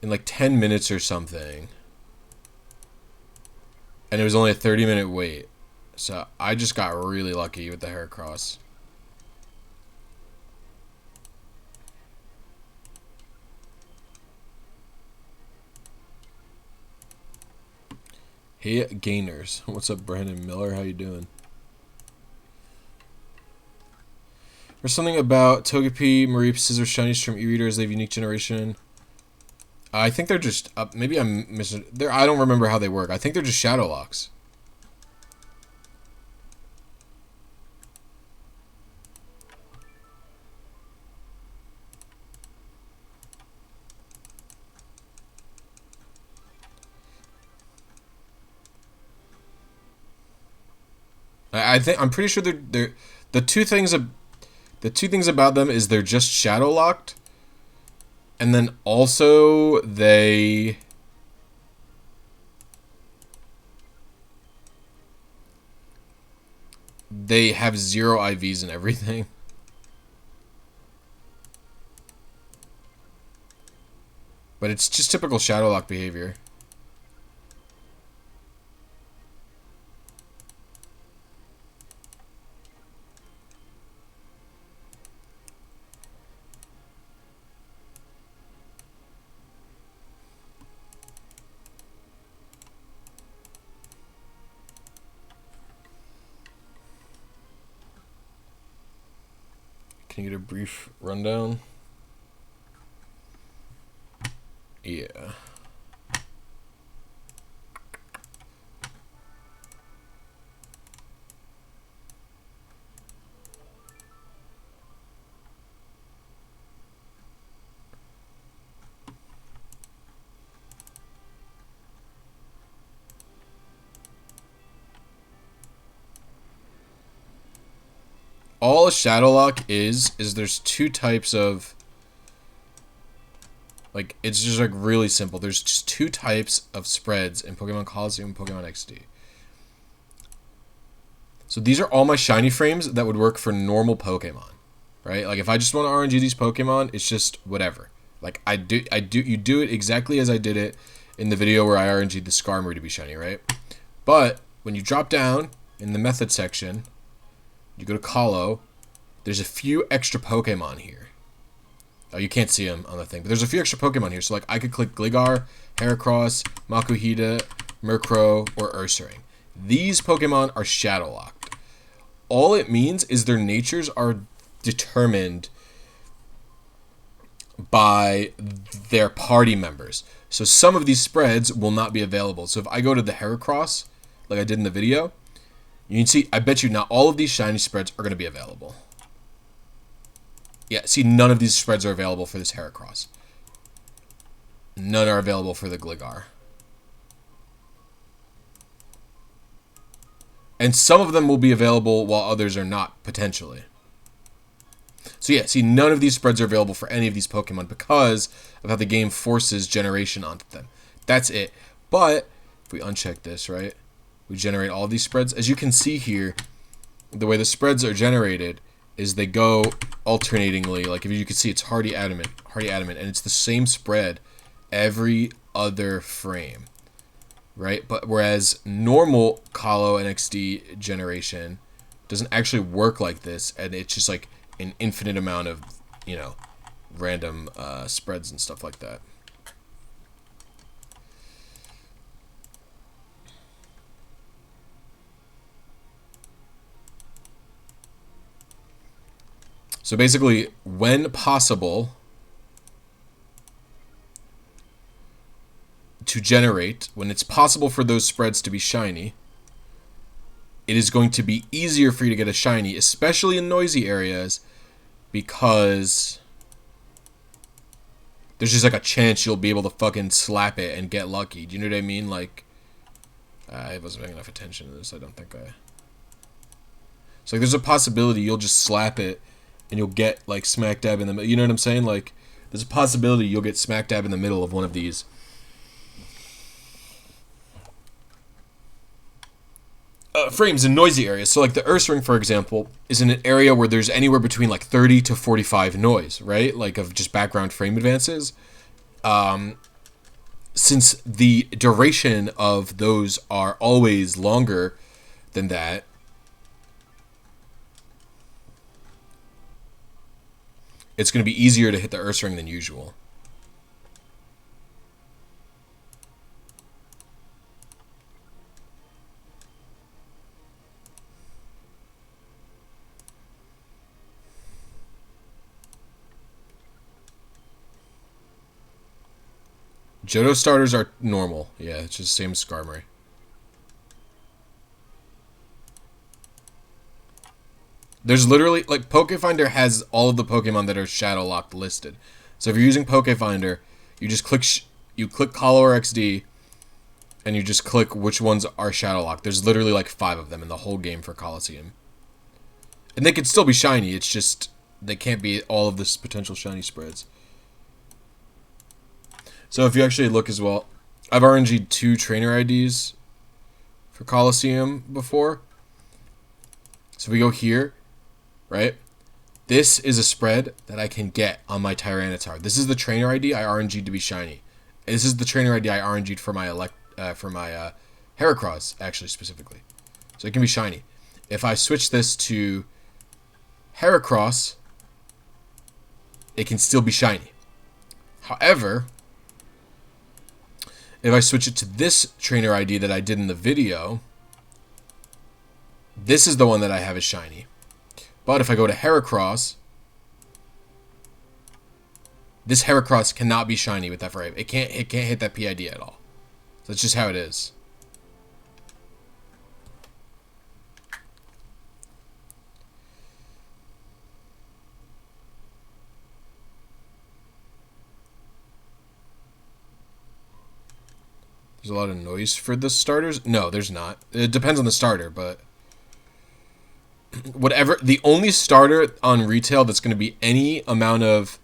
like 10 minutes or something, and it was only a 30-minute wait, so I just got really lucky with the Heracross. Hey, Gainers. What's up, Brandon Miller? How you doing? There's something about Togepi, Mareep, Scissor, Shinies from E-Readers. They have unique generation. I think they're just... maybe I'm missing... I don't remember how they work. I think they're just Shadow Locks. I'm pretty sure they're the two things about them is they're just shadow locked, and then also they have 0 IVs and everything. But it's just typical shadow lock behavior. Can you get a brief rundown? Yeah. All a Shadow Lock is there's 2 types of... Like, it's just, like, really simple. There's just 2 types of spreads in Pokemon Colosseum and Pokemon XD. So these are all my shiny frames that would work for normal Pokemon, right? Like, if I just want to RNG these Pokemon, it's just whatever. Like, you do it exactly as I did it in the video where I RNG'd the Skarmory to be shiny, right? But when you drop down in the method section, you go to Colo, there's a few extra Pokemon here. Oh, you can't see them on the thing, but there's a few extra Pokemon here. So, like, I could click Gligar, Heracross, Makuhita, Murkrow, or Ursaring. These Pokemon are Shadow Locked. All it means is their natures are determined by their party members. So some of these spreads will not be available. So if I go to the Heracross, like I did in the video, you can see, I bet you not all of these shiny spreads are going to be available. Yeah, see, none of these spreads are available for this Heracross. None are available for the Gligar. And some of them will be available while others are not, potentially. So yeah, see, none of these spreads are available for any of these Pokemon because of how the game forces generation onto them. That's it. But if we uncheck this, right, we generate all these spreads. As you can see here, the way the spreads are generated is they go alternatingly. Like if you can see, it's Hardy Adamant, and it's the same spread every other frame, right? But whereas normal Colo and XD generation doesn't actually work like this, and it's just like an infinite amount of, you know, random spreads and stuff like that. So basically, when possible to generate, when it's possible for those spreads to be shiny, it is going to be easier for you to get a shiny, especially in noisy areas, because there's just like a chance you'll be able to fucking slap it and get lucky. Do you know what I mean? Like, I wasn't paying enough attention to this. I don't think I... So like, there's a possibility you'll just slap it and you'll get like smack dab in the middle. You know what I'm saying? Like, there's a possibility you'll get smack dab in the middle of one of these. Frames in noisy areas. So like the Ursaring, for example, is in an area where there's anywhere between like 30 to 45 noise, right? Like of just background frame advances. Since the duration of those are always longer than that, it's going to be easier to hit the Ursaring than usual. Johto starters are normal. Yeah, it's just the same as Skarmory. There's literally, like, Pokefinder has all of the Pokemon that are shadow locked listed. So if you're using Pokefinder, you just click Colo or XD, and you just click which ones are shadow locked. There's literally like 5 of them in the whole game for Colosseum. And they could still be shiny, it's just they can't be all of this potential shiny spreads. So if you actually look as well, I've RNG'd 2 trainer IDs for Colosseum before. So if we go here, right? This is a spread that I can get on my Tyranitar. This is the trainer ID I RNG'd to be shiny. And this is the trainer ID I RNG'd for my Heracross, actually, specifically. So it can be shiny. If I switch this to Heracross, it can still be shiny. However, if I switch it to this trainer ID that I did in the video, this is the one that I have as shiny. But if I go to Heracross, this Heracross cannot be shiny with that frame. It can't hit that PID at all. So that's just how it is. There's a lot of noise for the starters? No, there's not. It depends on the starter, but whatever. The only starter on retail that's going to be any amount of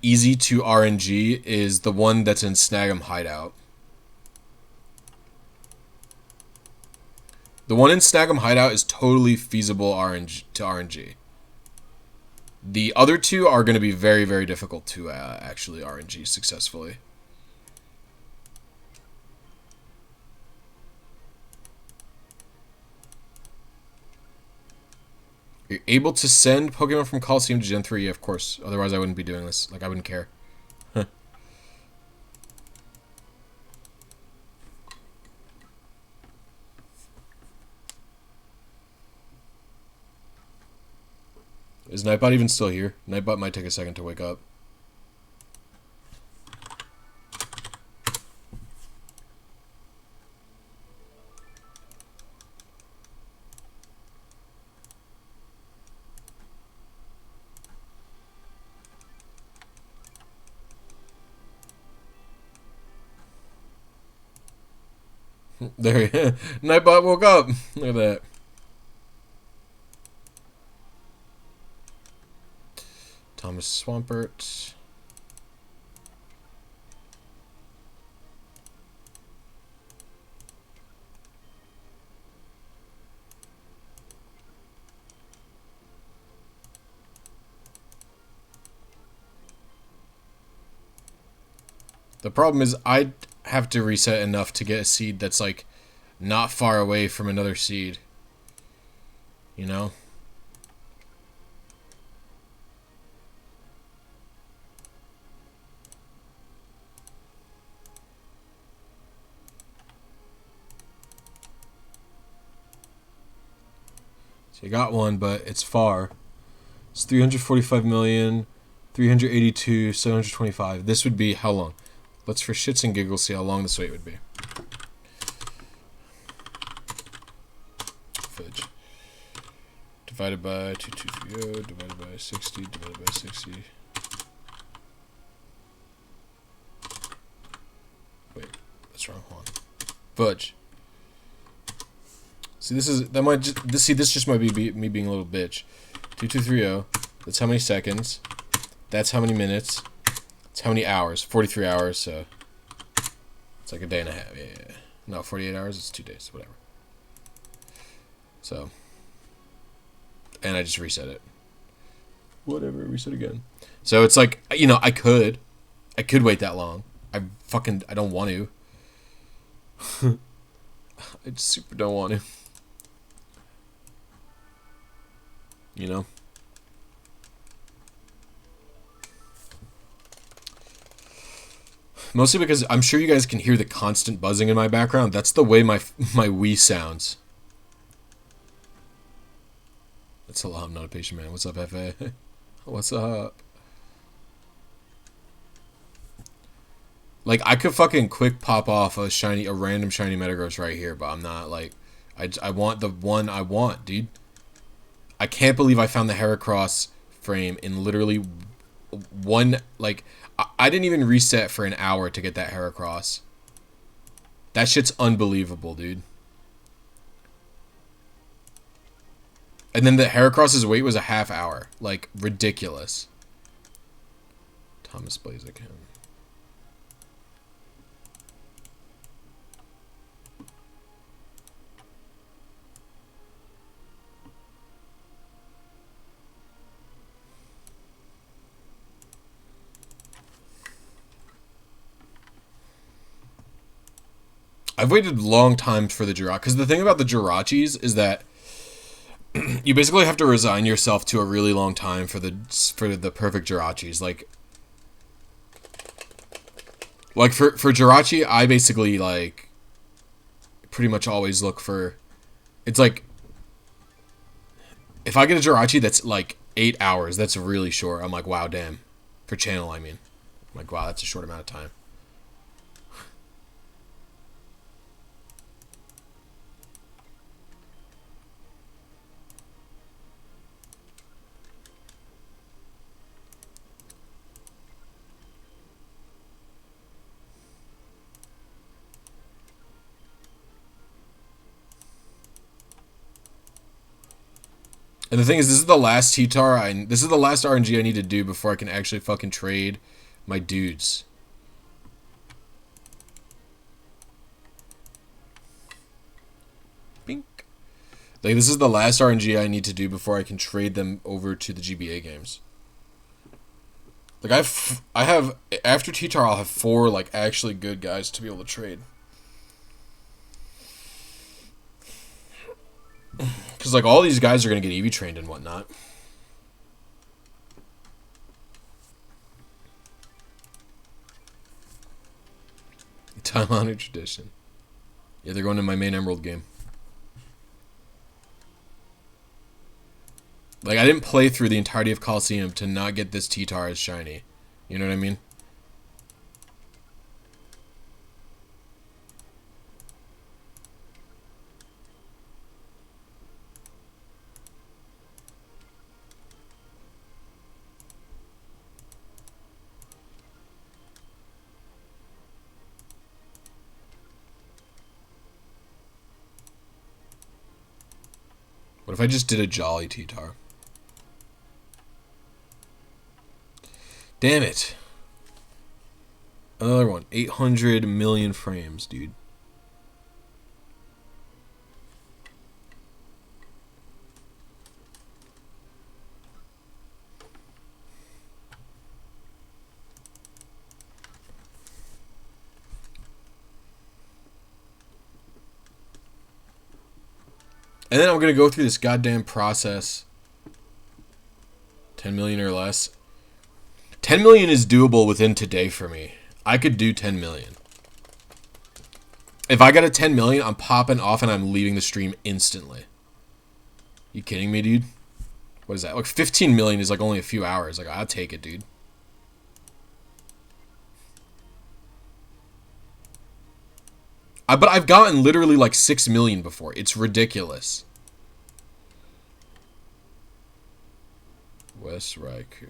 easy to RNG is the one that's in Snag'em Hideout. The one in Snag'em Hideout is totally feasible to RNG. The other 2 are going to be very, very difficult to actually RNG successfully. You're able to send Pokemon from Colosseum to Gen 3, yeah, of course. Otherwise, I wouldn't be doing this. Like, I wouldn't care. Is Nightbot even still here? Nightbot might take a second to wake up. There, Nightbot woke up. Look at that. Thomas Swampert. The problem is I'd have to reset enough to get a seed that's like not far away from another seed. You know? So you got one, but it's far. It's 345 million, 382, 725. This would be how long? Let's for shits and giggles see how long this wait would be. Fudge. Divided by 2230, divided by 60, divided by 60. Wait, that's wrong. Hold on. Fudge. See, this just might be me being a little bitch. 2230. That's how many seconds. That's how many minutes. It's how many hours. 43 hours. So it's like a day and a half. Yeah. No, 48 hours. It's 2 days. Whatever. So, and I just reset it. Whatever. Reset again. So it's like, you know, I could wait that long. I don't want to. I just super don't want to. You know? Mostly because I'm sure you guys can hear the constant buzzing in my background. That's the way my Wii sounds. That's a lot. I'm not a patient man. What's up, FA? What's up? Like, I could fucking quick pop off a random shiny Metagross right here, but I'm not, like... I want the one I want, dude. I can't believe I found the Heracross frame in literally one, like, I didn't even reset for an hour to get that Heracross. That shit's unbelievable, dude. And then the Heracross's wait was a half hour. Like, ridiculous. Thomas Blaziken. I've waited long times for the Jirachi, because the thing about the Jirachis is that you basically have to resign yourself to a really long time for the perfect Jirachis. Like for Jirachi, I basically like pretty much always look for. It's like if I get a Jirachi that's like 8 hours, that's really short. I'm like, wow, damn. For channel, I mean, I'm like, wow, that's a short amount of time. And the thing is, this is the last T-Tar. This is the last RNG I need to do before I can actually fucking trade my dudes. Bink. Like, this is the last RNG I need to do before I can trade them over to the GBA games. Like, I have after T-Tar, I'll have 4, like, actually good guys to be able to trade. Because, like, all these guys are going to get EV trained and whatnot. Time-honored tradition. Yeah, they're going to my main Emerald game. Like, I didn't play through the entirety of Colosseum to not get this T-Tar as shiny. You know what I mean? What if I just did a Jolly T-Tar? Damn it. Another one. 800 million frames, dude. And then I'm going to go through this goddamn process. 10 million or less. 10 million is doable within today for me. I could do 10 million. If I got a 10 million, I'm popping off and I'm leaving the stream instantly. You kidding me, dude? What is that? Like 15 million is like only a few hours. Like, I'll take it, dude. But I've gotten literally like 6 million before. It's ridiculous. West Raikou.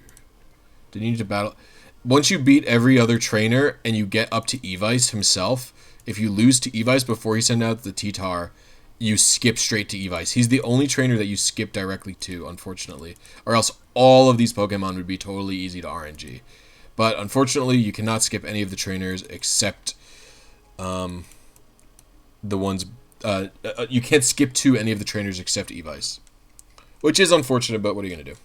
Did you need to battle? Once you beat every other trainer and you get up to Evice himself, if you lose to Evice before he sends out the T-Tar, you skip straight to Evice. He's the only trainer that you skip directly to, unfortunately. Or else all of these Pokemon would be totally easy to RNG. But unfortunately, you cannot skip any of the trainers except... the ones you can't skip to any of the trainers except Evice, which is unfortunate, but what are you gonna do?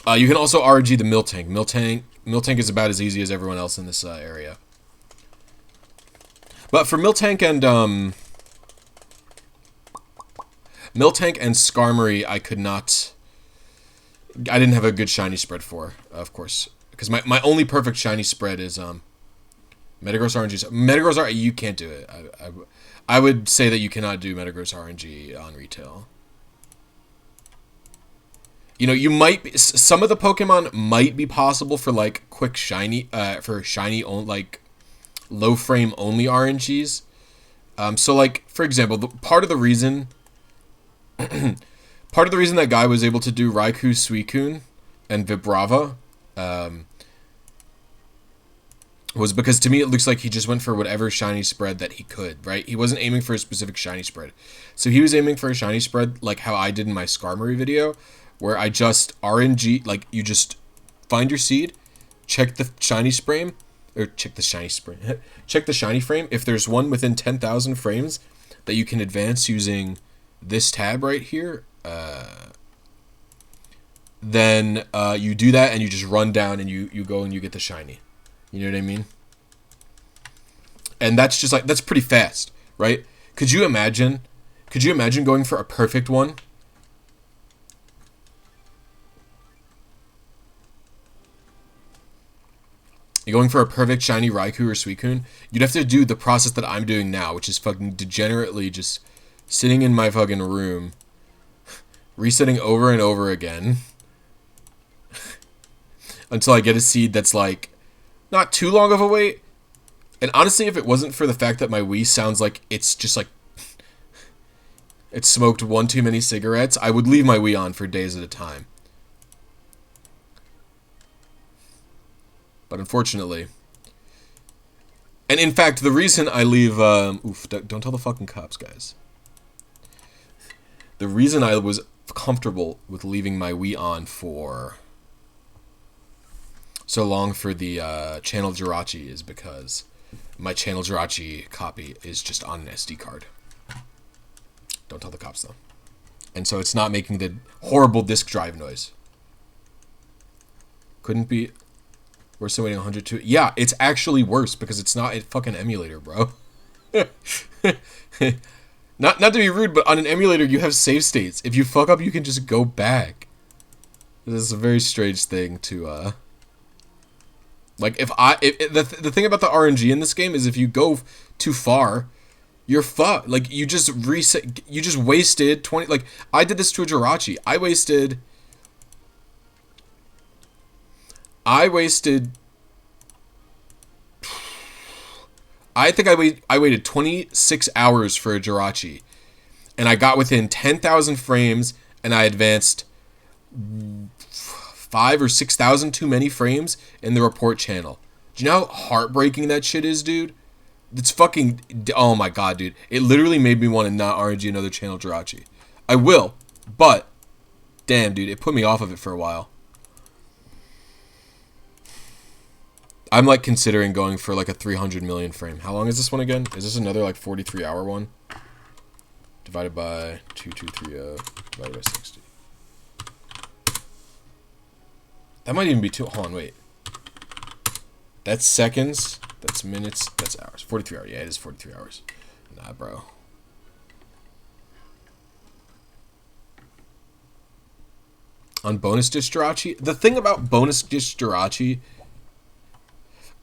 You can also RNG the Miltank. Miltank is about as easy as everyone else in this area. But for Miltank and Skarmory, I didn't have a good shiny spread for, of course, because my only perfect shiny spread is Metagross RNG. Metagross RNG, you can't do it. I would say that you cannot do Metagross RNG on retail. You know, you might be, some of the Pokemon might be possible for like quick shiny, for shiny like low frame only RNGs. So like for example, part of the reason that guy was able to do Raikou, Suicune, and Vibrava, was because to me it looks like he just went for whatever shiny spread that he could, right? He wasn't aiming for a specific shiny spread. So he was aiming for a shiny spread like how I did in my Skarmory video, where I just RNG, like you just find your seed, check the shiny frame, or check the shiny frame. Check the shiny frame. If there's one within 10,000 frames that you can advance using this tab right here, then you do that and you just run down and you go and you get the shiny. You know what I mean? And that's just like, that's pretty fast, right? Could you imagine going for a perfect one? You're going for a perfect shiny Raikou or Suicune? You'd have to do the process that I'm doing now, which is fucking degenerately just sitting in my fucking room, resetting over and over again until I get a seed that's like, not too long of a wait. And honestly, if it wasn't for the fact that my Wii sounds like it's just like it smoked one too many cigarettes, I would leave my Wii on for days at a time. But unfortunately, and in fact, the reason I leave, don't tell the fucking cops, guys. The reason I was comfortable with leaving my Wii on for so long for the channel Jirachi is because my channel Jirachi copy is just on an SD card. Don't tell the cops though. And so it's not making the horrible disk drive noise. Couldn't be worse than waiting 102. Yeah, it's actually worse because it's not a fucking emulator, bro. Not to be rude, but on an emulator you have save states. If you fuck up, you can just go back. This is a very strange thing to like, the thing about the RNG in this game is if you go too far, you're fucked. Like, you just reset, you just wasted 20, like, I did this to a Jirachi. I think I waited 26 hours for a Jirachi, and I got within 10,000 frames, and I advanced 5,000 or 6,000 too many frames in the report channel. Do you know how heartbreaking that shit is, dude? It's fucking... Oh my god, dude. It literally made me want to not RNG another channel Jirachi. I will, but... Damn, dude. It put me off of it for a while. I'm, like, considering going for, like, a 300 million frame. How long is this one again? Is this another, like, 43-hour one? Divided by 2230. Divided by 60. That might even be too... Hold on, wait. That's seconds. That's minutes. That's hours. 43 hours. Yeah, it is 43 hours. Nah, bro. On bonus disc Jirachi? The thing about bonus disc Jirachi...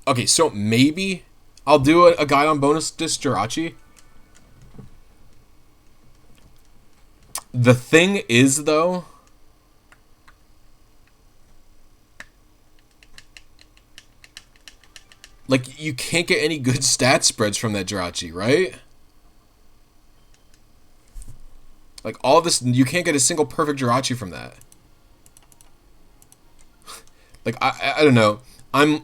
Okay, so maybe I'll do a guide on bonus disc Jirachi. The thing is, though... Like, you can't get any good stat spreads from that Jirachi, right? Like, all this... You can't get a single perfect Jirachi from that. Like, I don't know. I'm...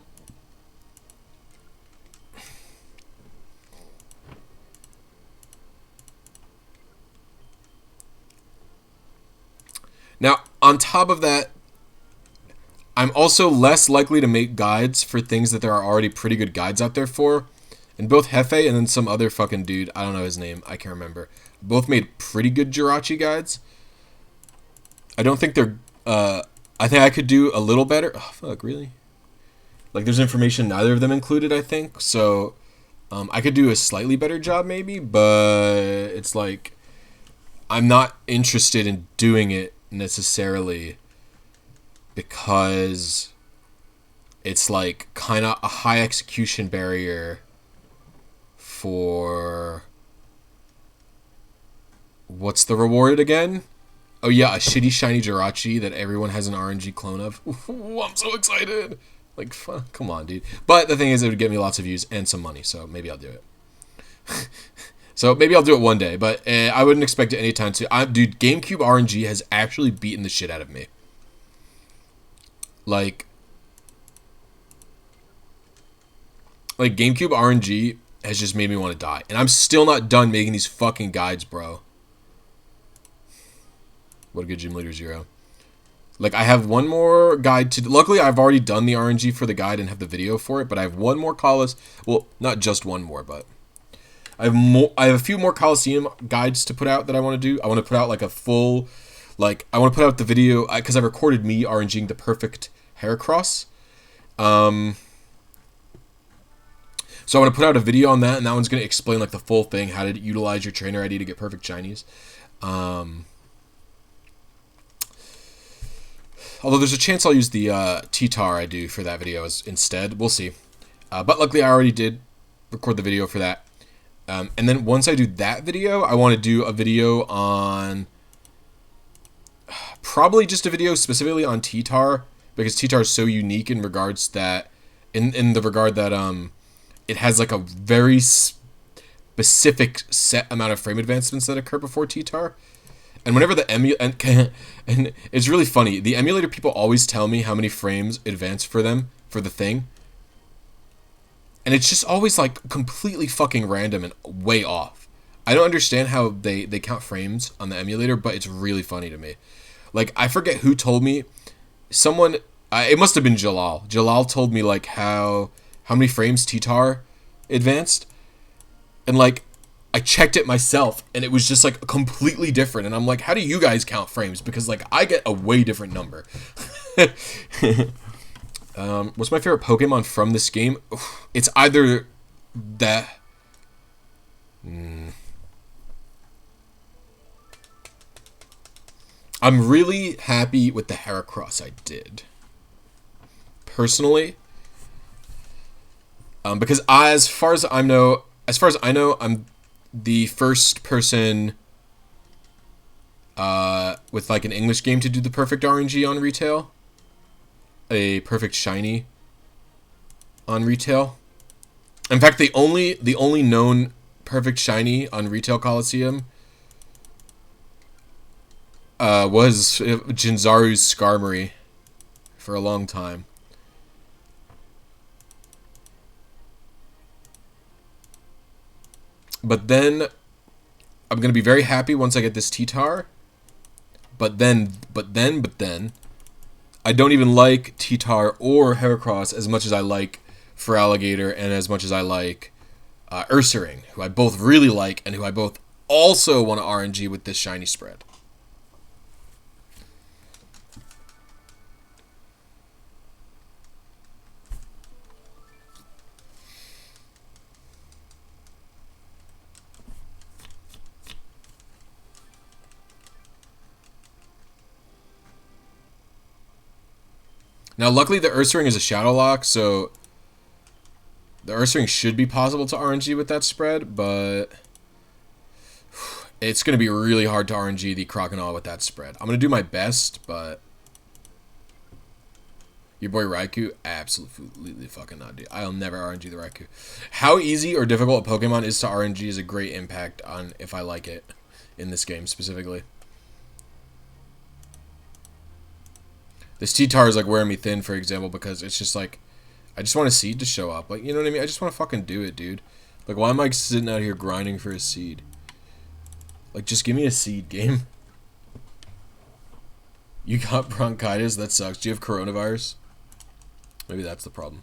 Now, on top of that, I'm also less likely to make guides for things that there are already pretty good guides out there for. And both Hefe and then some other fucking dude, I don't know his name, I can't remember, both made pretty good Jirachi guides. I don't think they're, I think I could do a little better. Oh, fuck, really? Like, there's information neither of them included, I think. So, I could do a slightly better job, maybe, but it's like, I'm not interested in doing it necessarily because it's like kind of a high execution barrier for what's the reward again? Oh yeah, a shitty shiny Jirachi that everyone has an RNG clone of. Ooh, I'm so excited. Like, fuck, come on, dude. But the thing is, it would get me lots of views and some money, so maybe I'll do it. So maybe I'll do it one day, but I wouldn't expect it anytime soon. Dude, GameCube RNG has actually beaten the shit out of me. Like GameCube RNG has just made me want to die. And I'm still not done making these fucking guides, bro. What a good gym leader, Zero. Like, I have one more guide to... Luckily, I've already done the RNG for the guide and have the video for it, but I have one more Colosseum... Well, not just one more, but... I have a few more Colosseum guides to put out that I want to do. I want to put out, like, a full... Like, I want to put out the video... Because I recorded me RNGing the perfect Heracross. So I want to put out a video on that, and that one's going to explain, like, the full thing, how to utilize your trainer ID to get perfect shinies. Although there's a chance I'll use the T-Tar I do for that video instead. We'll see. But luckily, I already did record the video for that. And then once I do that video, I want to do a video on... Probably just a video specifically on T-Tar, because T-Tar is so unique in regards that... In the regard that it has like a very specific set amount of frame advancements that occur before T-Tar. And whenever the and it's really funny, the emulator people always tell me how many frames advance for them for the thing. And it's just always like completely fucking random and way off. I don't understand how they count frames on the emulator, but it's really funny to me. Like, I forget who told me. Someone, it must have been Jalal. Jalal told me like how many frames T-Tar advanced. And like, I checked it myself and it was just like completely different. And I'm like, how do you guys count frames? Because like, I get a way different number. What's my favorite Pokemon from this game? It's either that... I'm really happy with the Heracross I did. Personally. Because as far as I know, I'm the first person with like an English game to do the perfect RNG on retail. A perfect shiny on retail. In fact, the only known perfect shiny on retail Colosseum was Jinzaru's Skarmory for a long time. But then I'm going to be very happy once I get this T-Tar. But then, I don't even like T-Tar or Heracross as much as I like Feraligatr and as much as I like Ursaring, who I both really like and who I both also want to RNG with this shiny spread. Now, luckily, the Ursaring is a Shadow Lock, so the Ursaring should be possible to RNG with that spread, but it's going to be really hard to RNG the Crocodile with that spread. I'm going to do my best, but your boy Raikou, absolutely fucking not, dude. I'll never RNG the Raikou. How easy or difficult a Pokemon is to RNG is a great impact on if I like it in this game specifically. This T-Tar is like wearing me thin, for example, because it's just like, I just want a seed to show up. Like, you know what I mean? I just want to fucking do it, dude. Like, why am I sitting out here grinding for a seed? Like, just give me a seed, game. You got bronchitis? That sucks. Do you have coronavirus? Maybe that's the problem.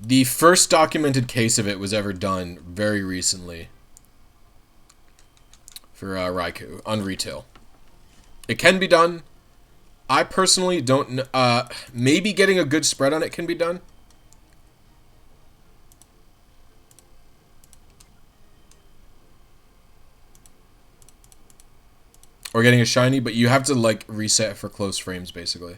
The first documented case of it was ever done very recently for Raikou on retail. It can be done. I personally don't. Maybe getting a good spread on it can be done. Or getting a shiny, but you have to like reset for close frames basically.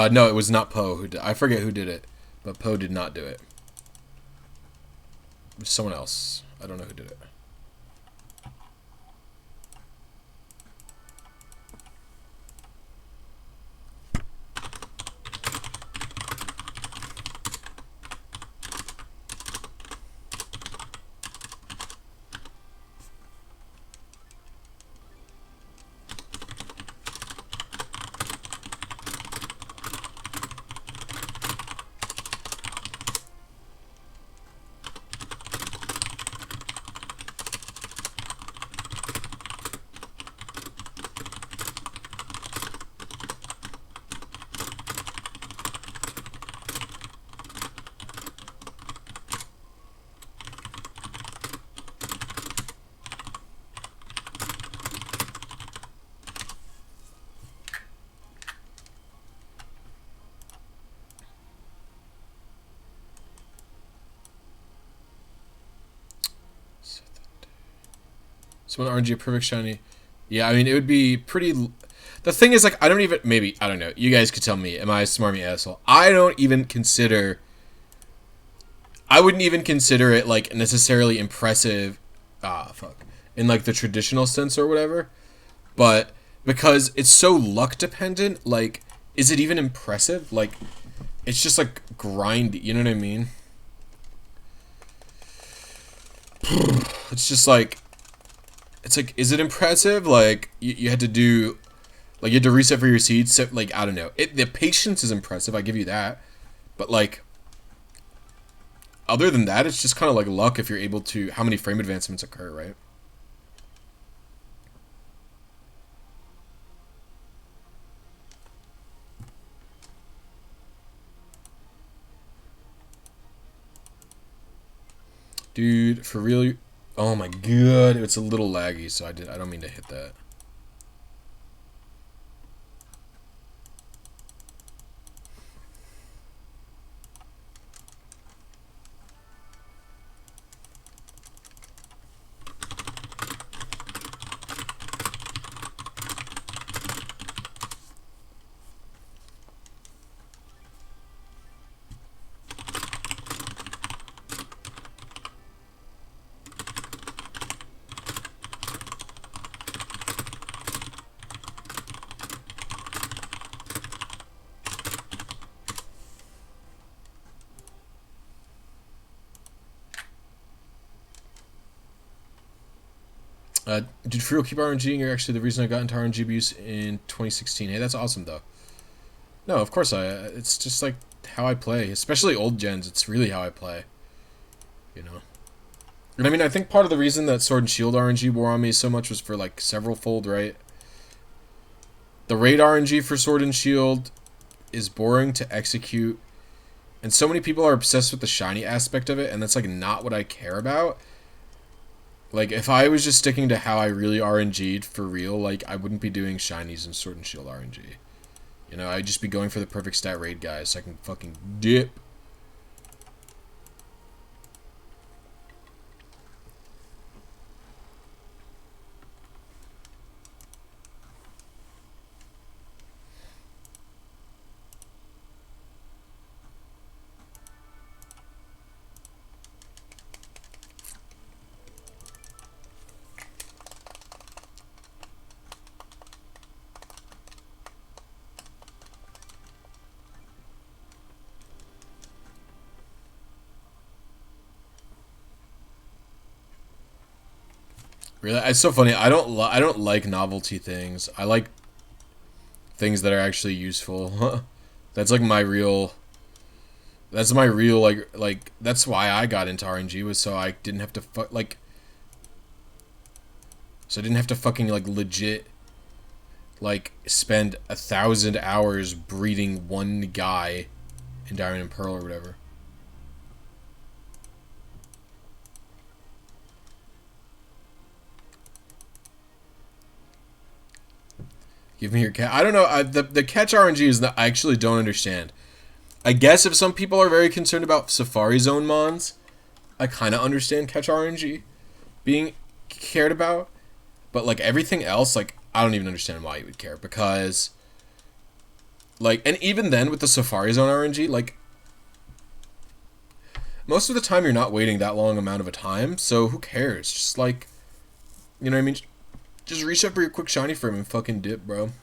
No, it was not Poe who did. I forget who did it, but Poe did not do it. It was someone else. I don't know who did it. Someone RNG a perfect shiny. Yeah, I mean, it would be pretty... The thing is, like, I don't even... Maybe, I don't know. You guys could tell me. Am I a smarmy asshole? I don't even consider... I wouldn't even consider it, like, necessarily impressive... in, like, the traditional sense or whatever. But because it's so luck-dependent, like, is it even impressive? Like, it's just, like, grindy. You know what I mean? It's just, like... It's like, is it impressive? Like, you had to do, like, you had to reset for your seeds. So, like, I don't know. The patience is impressive. I give you that. But, like, other than that, it's just kind of like luck if you're able to, how many frame advancements occur, right? Dude, for real... Oh my god, it's a little laggy, so I don't mean to hit that. Did for real keep RNGing? You're actually the reason I got into RNG abuse in 2016. Hey, that's awesome though. No, of course it's just like how I play, especially old gens. It's really how I play, you know. And I mean, I think part of the reason that Sword and Shield RNG wore on me so much was for like several fold, right? The raid RNG for Sword and Shield is boring to execute, and so many people are obsessed with the shiny aspect of it, and that's like not what I care about. Like, if I was just sticking to how I really RNG'd for real, like, I wouldn't be doing shinies and Sword and Shield RNG. You know, I'd just be going for the perfect stat raid guys so I can fucking dip. Really, it's so funny. I don't like novelty things. I like things that are actually useful. That's like my real. That's my real like. That's why I got into RNG, was so I didn't have to So I didn't have to fucking like legit like spend 1,000 hours breeding one guy in Diamond and Pearl or whatever. Give me your cat. I don't know. The catch RNG is that I actually don't understand. I guess if some people are very concerned about Safari Zone mons, I kind of understand catch RNG being cared about. But like everything else, like I don't even understand why you would care, because like, and even then with the Safari Zone RNG, like most of the time you're not waiting that long amount of a time, so who cares? Just like, you know what I mean? Just reach up for your quick shiny for him and fucking dip, bro. Do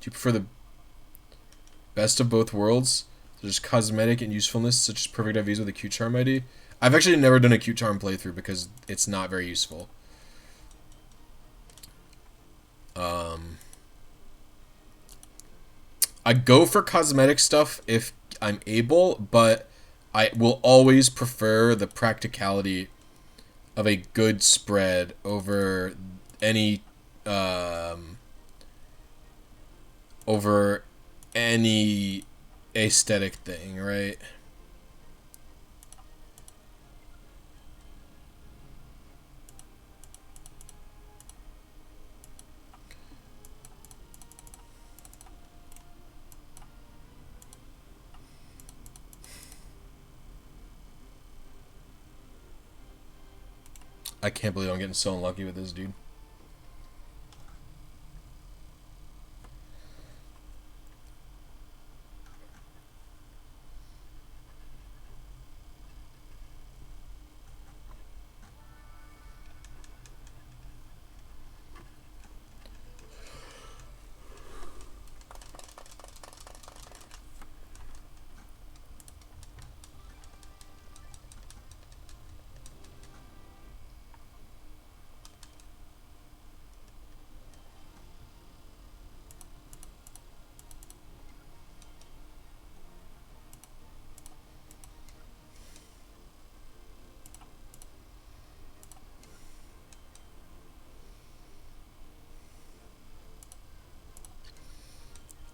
you prefer the best of both worlds? There's cosmetic and usefulness, such as perfect IVs with a Q Charm ID. I've actually never done a Q Charm playthrough because it's not very useful. I go for cosmetic stuff if I'm able, but I will always prefer the practicality of a good spread over any aesthetic thing, right? I can't believe I'm getting so unlucky with this dude.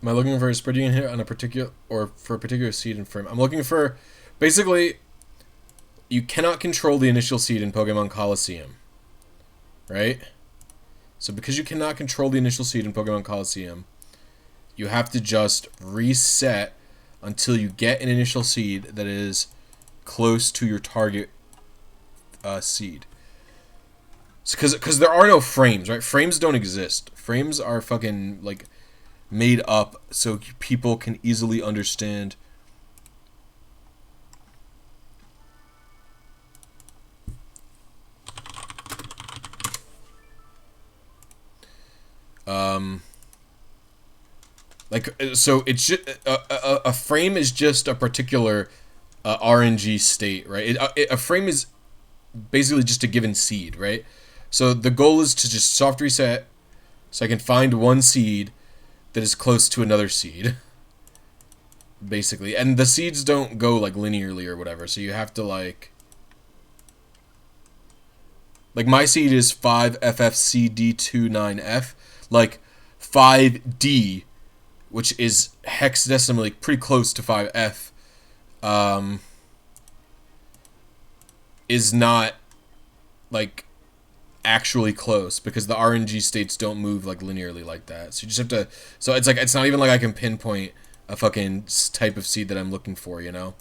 Am I looking for a spread unit hit on a particular, or for a particular seed and frame? I'm looking for, basically, you cannot control the initial seed in Pokemon Colosseum, right? So because you cannot control the initial seed in Pokemon Colosseum, you have to just reset until you get an initial seed that is close to your target seed. Because there are no frames, right? Frames don't exist. Frames are fucking, like, made up so people can easily understand. Like, so it's just a frame is just a particular RNG state, right? A frame is basically just a given seed, right? So the goal is to just soft reset so I can find one seed that is close to another seed, basically. And the seeds don't go like linearly or whatever, so you have to like my seed is 5FFCD29F, like 5D, which is hexadecimally pretty close to 5F, is not like actually close because the RNG states don't move like linearly like that. So you just have to. So it's like it's not even like I can pinpoint a fucking type of seed that I'm looking for, you know?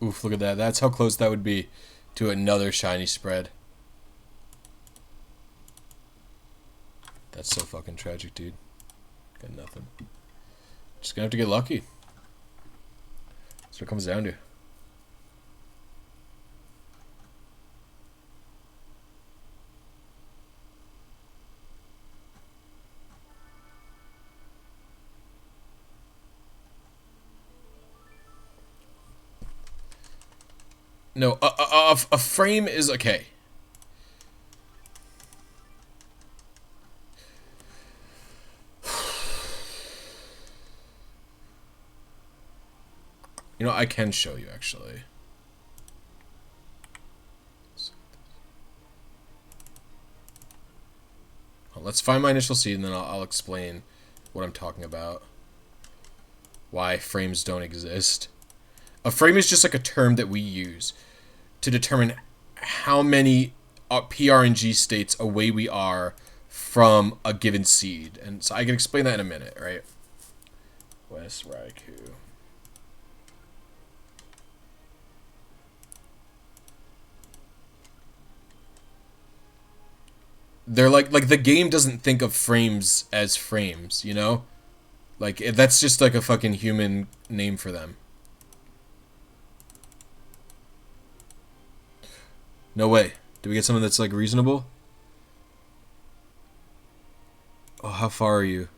Oof, look at that. That's how close that would be to another shiny spread. That's so fucking tragic, dude. Got nothing. Just gonna have to get lucky. That's what it comes down to. No, a frame is okay. You know, I can show you, actually. Well, let's find my initial seed, and then I'll explain what I'm talking about. Why frames don't exist. A frame is just like a term that we use to determine how many PRNG states away we are from a given seed. And so I can explain that in a minute, right? West Raikou. They're like the game doesn't think of frames as frames, you know? Like that's just like a fucking human name for them. No way. Do we get something that's like reasonable? Oh, how far are you?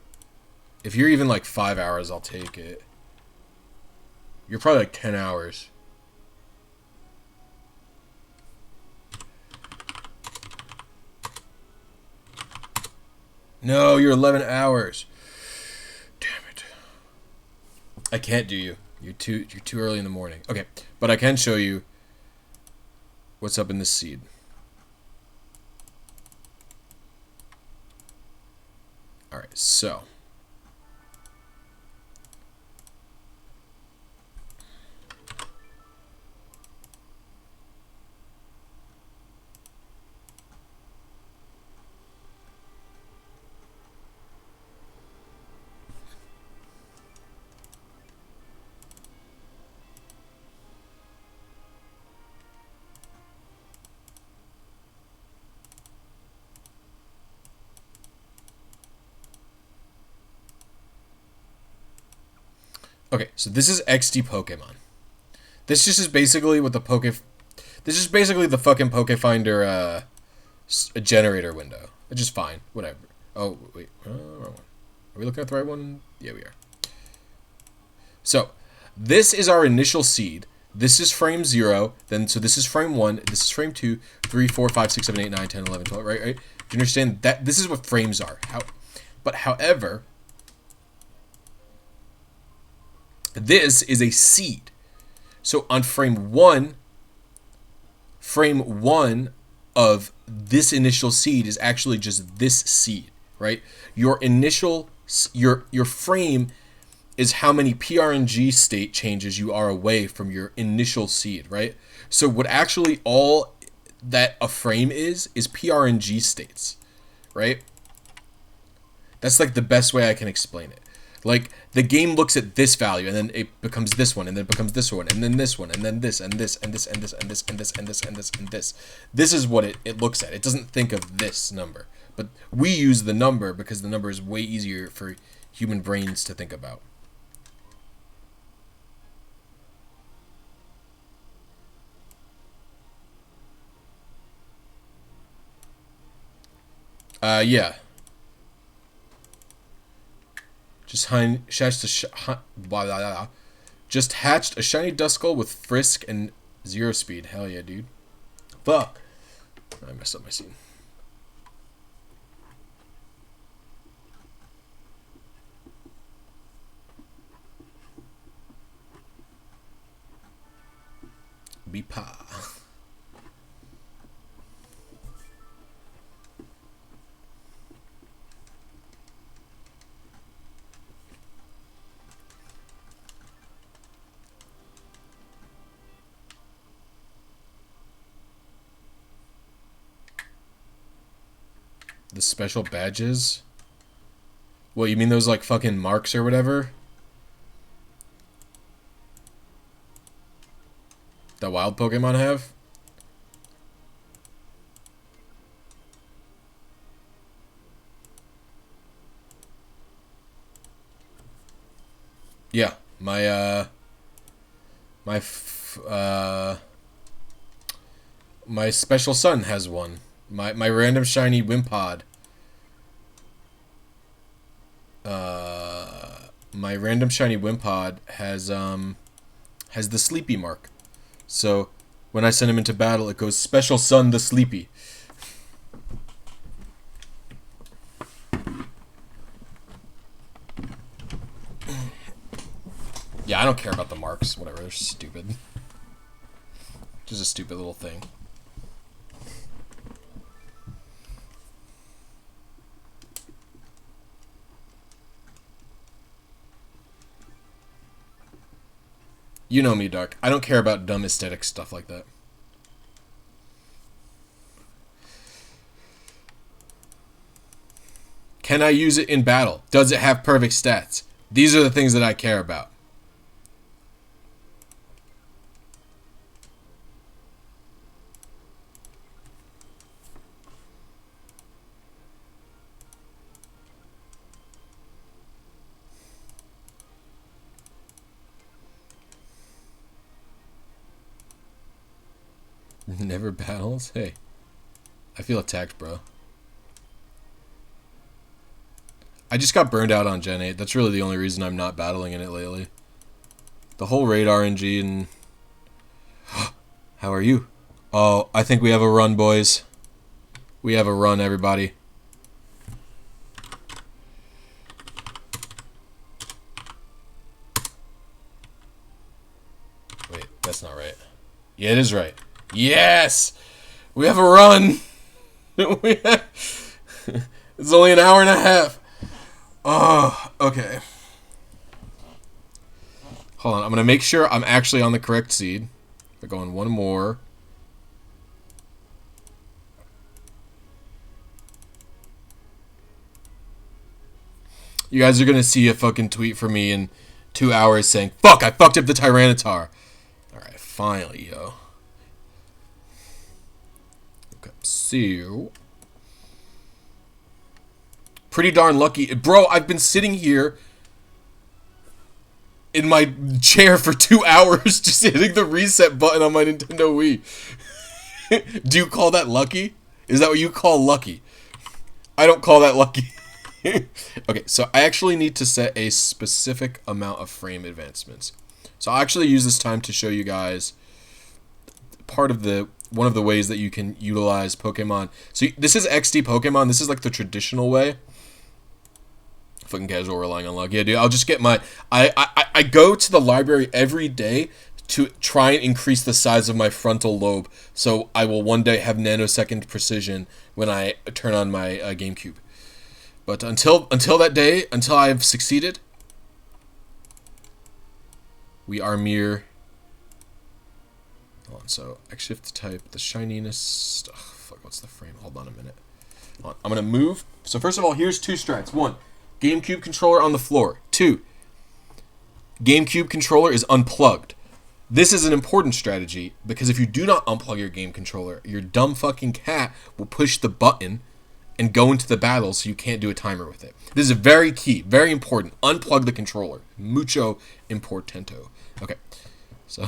If you're even like 5 hours, I'll take it. You're probably like 10 hours. No, you're 11 hours. Damn it. I can't do you. You're too early in the morning. Okay, but I can show you what's up in this seed. Alright, so. Okay, so this is XDPokemon. This just is basically what the This is basically the fucking Pokefinder generator window. It's just fine. Whatever. Oh, wait. Wrong one. Are we looking at the right one? Yeah, we are. So, this is our initial seed. This is frame 0. So this is frame 1. This is frame 2, 3, 4, 5, 6, 7, 8, 9, 10, 11, 12. Right? Do you understand that? This is what frames are. However, this is a seed. So on frame 1 of this initial seed is actually just this seed, right? Your initial, your frame is how many PRNG state changes you are away from your initial seed, right? So what actually all that a frame is PRNG states, right? That's like the best way I can explain it. Like, the game looks at this value, and then it becomes this one, and then it becomes this one, and then this one, and then this, and this, and this, and this, and this, and this, and this, and this, and this. This is what it looks at. It doesn't think of this number. But we use the number because the number is way easier for human brains to think about. Yeah. Just hatched a shiny Duskull with Frisk and 0 speed. Hell yeah, dude. Fuck. I messed up my scene. Beepa. The special badges? What, you mean those like fucking marks or whatever? That wild Pokemon have? Yeah, my special son has one. My random shiny Wimpod. My random shiny Wimpod has the sleepy mark. So when I send him into battle, it goes special son the sleepy. Yeah, I don't care about the marks. Whatever, they're stupid. Just a stupid little thing. You know me, Dark. I don't care about dumb aesthetic stuff like that. Can I use it in battle? Does it have perfect stats? These are the things that I care about. Never battles? Hey. I feel attacked, bro. I just got burned out on Gen 8. That's really the only reason I'm not battling in it lately. The whole raid RNG and... How are you? Oh, I think we have a run, boys. We have a run, everybody. Wait, that's not right. Yeah, it is right. Yes! We have a run! It's only an hour and a half. Oh, okay. Hold on, I'm going to make sure I'm actually on the correct seed. We're going one more. You guys are going to see a fucking tweet from me in 2 hours saying, fuck, I fucked up the Tyranitar. Alright, finally, yo. Okay, so... Pretty darn lucky. Bro, I've been sitting here in my chair for 2 hours just hitting the reset button on my Nintendo Wii. Do you call that lucky? Is that what you call lucky? I don't call that lucky. Okay, so I actually need to set a specific amount of frame advancements. So I'll actually use this time to show you guys one of the ways that you can utilize Pokemon. So this is XDPokemon. This is like the traditional way. Fucking casual, relying on luck. Yeah, dude, I'll just get my... I go to the library every day to try and increase the size of my frontal lobe, so I will one day have nanosecond precision when I turn on my GameCube. But until that day, until I have succeeded, we are mere... Hold on, so X shift type, the shininess... Oh, fuck, what's the frame? Hold on a minute. Hold on. I'm going to move. So first of all, here's 2 strats. 1, GameCube controller on the floor. 2, GameCube controller is unplugged. This is an important strategy, because if you do not unplug your game controller, your dumb fucking cat will push the button and go into the battle, so you can't do a timer with it. This is very key, very important. Unplug the controller. Mucho importante. Okay, so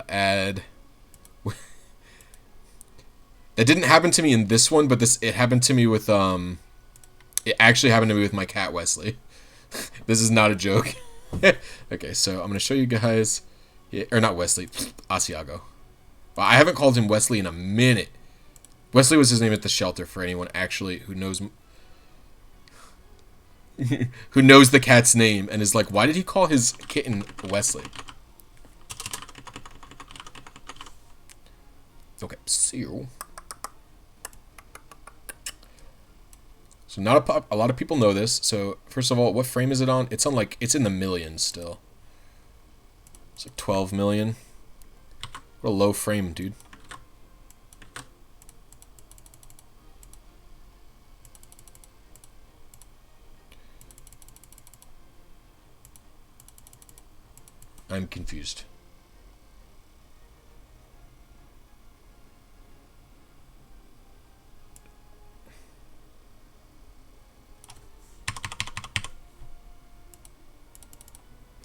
add. That didn't happen to me in this one, but it happened to me with It actually happened to me with my cat Wesley. This is not a joke. Okay, so I'm gonna show you guys, or not Wesley, Asiago. Well, I haven't called him Wesley in a minute. Wesley was his name at the shelter, for anyone actually who knows who knows the cat's name and is like, why did he call his kitten Wesley? Okay, so not a lot of people know this. So first of all, what frame is it on? It's on it's in the millions still. It's like 12 million. What a low frame, dude. I'm confused.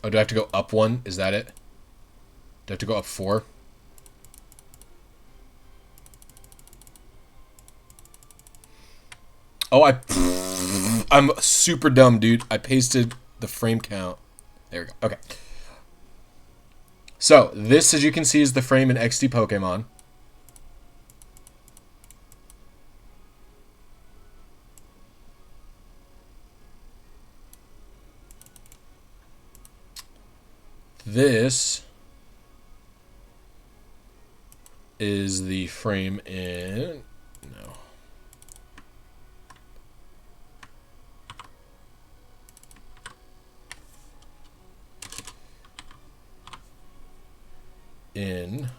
Oh, do I have to go up 1? Is that it? Do I have to go up 4? Oh, I'm super dumb, dude. I pasted the frame count. There we go. Okay. So, this, as you can see, is the frame in XDPokemon. This is the frame in... No. In...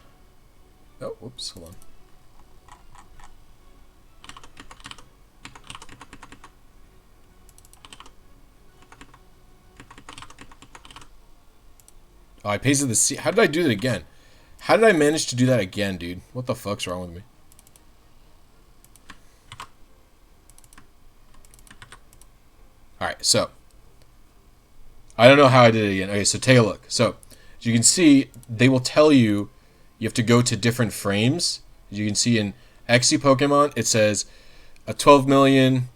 Oh, whoops, hold on. Oh, I pasted the C. How did I do that again? How did I manage to do that again, dude? What the fuck's wrong with me? Alright, so. I don't know how I did it again. Okay, so take a look. So, as you can see, they will tell you you have to go to different frames. As you can see in XDPokemon, it says 12 million...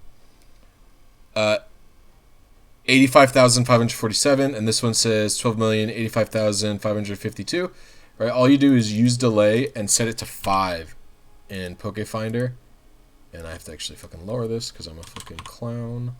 85,547, and this one says 12,085,552. Right, all you do is use delay and set it to 5 in Pokefinder. And I have to actually fucking lower this because I'm a fucking clown.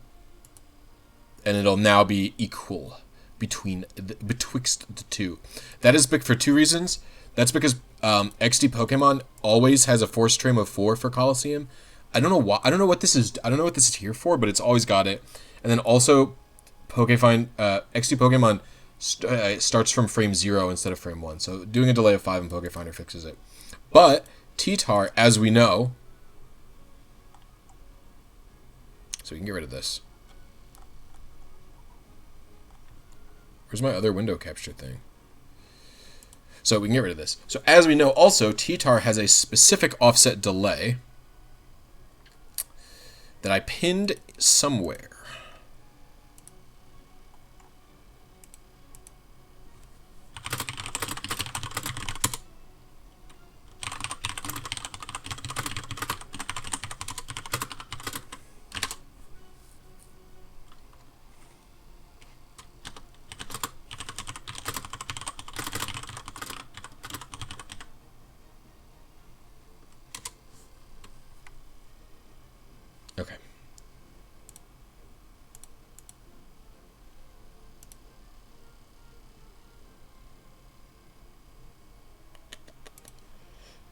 And it'll now be equal betwixt the two. That is big for 2 reasons. That's because XDPokemon always has a force trim of 4 for Colosseum. I don't know why. I don't know what this is. I don't know what this is here for, but it's always got it. And then also, XDPokemon starts from frame 0 instead of frame 1. So doing a delay of 5 in Pokefinder fixes it. But T-Tar, as we know, so we can get rid of this. Where's my other window capture thing? So we can get rid of this. So as we know, also, T-Tar has a specific offset delay that I pinned somewhere.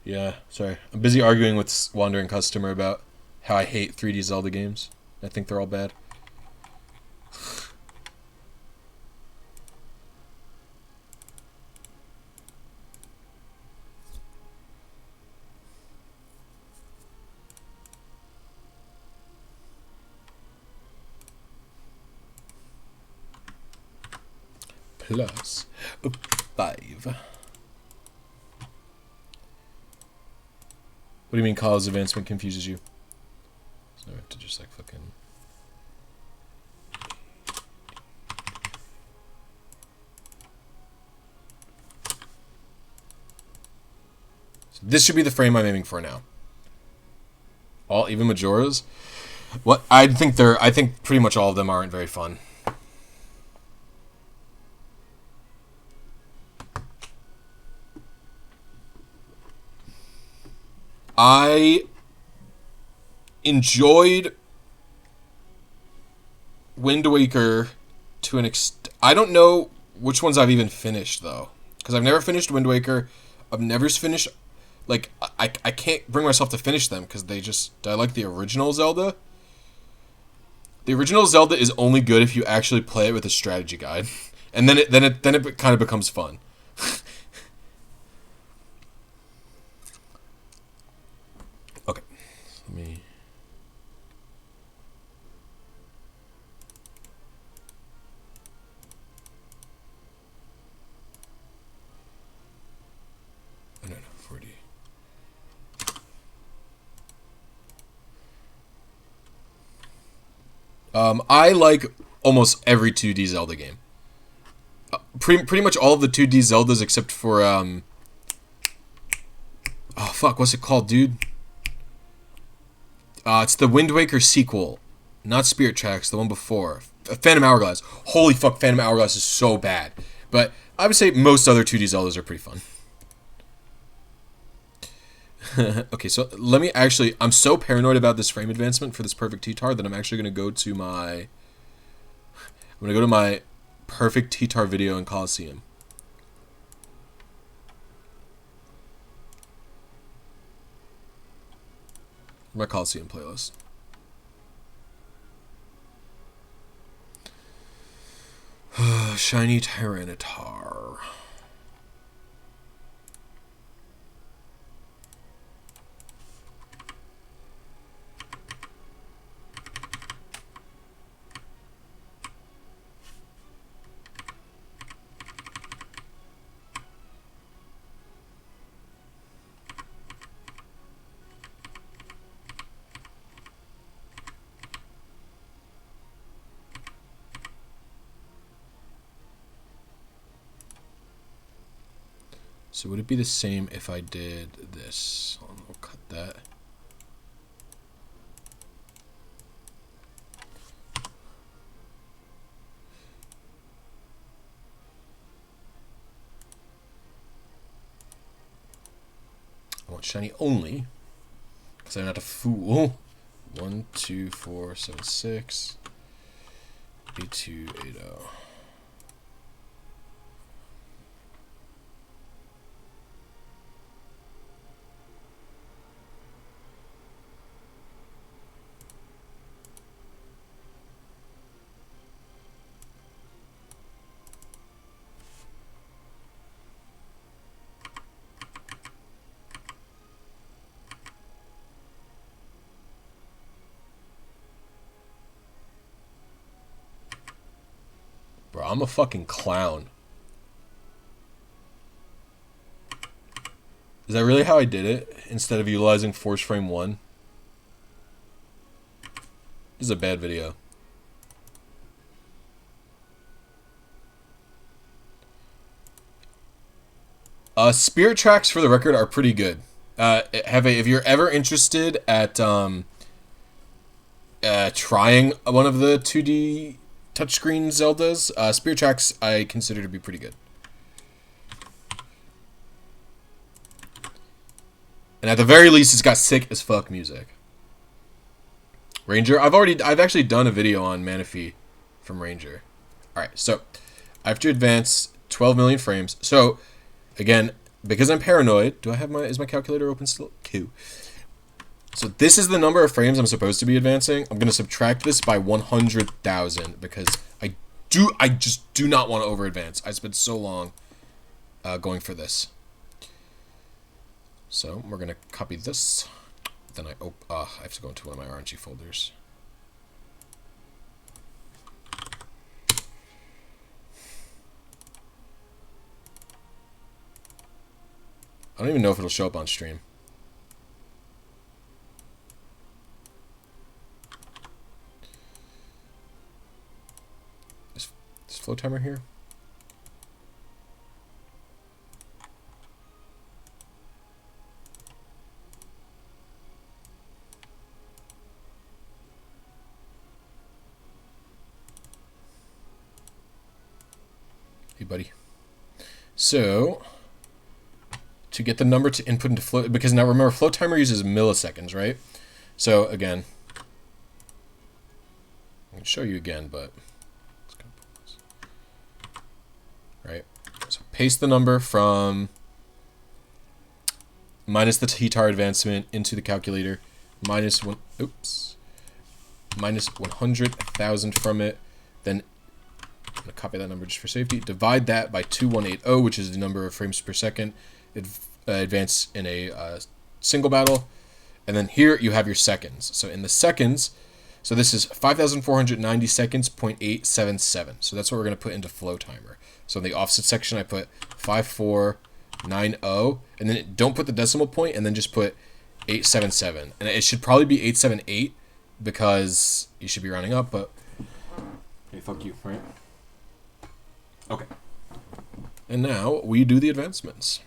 Yeah, sorry. I'm busy arguing with Wandering Customer about how I hate 3D Zelda games. I think they're all bad. Plus 5. What do you mean Colo's advancement confuses you? So I have to just like fucking... So this should be the frame I'm aiming for now. Even Majora's? What? I think pretty much all of them aren't very fun. I enjoyed Wind Waker to an extent. I don't know which ones I've even finished, though. Because I've never finished Wind Waker. I've never finished... Like, I can't bring myself to finish them because I like the original Zelda. The original Zelda is only good if you actually play it with a strategy guide. And then it kind of becomes fun. Okay. Let me... Oh, no, 40. I like almost every 2D Zelda game. Pretty much all of the 2D Zeldas except for, oh, fuck, what's it called, dude? It's the Wind Waker sequel. Not Spirit Tracks, the one before. Phantom Hourglass. Holy fuck, Phantom Hourglass is so bad. But I would say most other 2D Zeldas are pretty fun. Okay, so let me actually... I'm so paranoid about this frame advancement for this perfect T-Tar that I'm actually going to go to my... I'm going to go to my perfect T-Tar video in Colosseum. My Colosseum playlist. Shiny Tyranitar. So would it be the same if I did this? We'll cut that. I want shiny only, because I'm not a fool. 1, 2, 4, 7, 6. 8, 2, 8, 0. Bro, I'm a fucking clown. Is that really how I did it? Instead of utilizing Force Frame 1? This is a bad video. Spirit Tracks, for the record, are pretty good. If you're ever interested at trying one of the 2D touchscreen Zeldas, Spirit Tracks I consider to be pretty good. And at the very least, it's got sick as fuck music. Ranger, I've actually done a video on Manaphy from Ranger. Alright, so I have to advance 12 million frames. So, again, because I'm paranoid, is my calculator open still? Q. So this is the number of frames I'm supposed to be advancing. I'm going to subtract this by 100,000 because I just do not want to over advance. I spent so long going for this. So we're going to copy this. Then I have to go into one of my RNG folders. I don't even know if it'll show up on stream. Is Flowtimer here? Hey, buddy. So, to get the number to input into Flow, because now remember, Flowtimer uses milliseconds, right? So, again, I can show you again, but let's go pause. Right? So, paste the number from minus the Tyranitar advancement into the calculator, minus 100,000 from it, then I'm going to copy that number just for safety. Divide that by 2180, which is the number of frames per second. Advance in a single battle. And then here you have your seconds. So in the seconds, so this is 5,490 seconds, 0.877. So that's what we're going to put into Flowtimer. So in the offset section, I put 5490, and then don't put the decimal point, and then just put 877. And it should probably be 878 because you should be rounding up, but hey, fuck you, right? Okay. And now we do the advancements.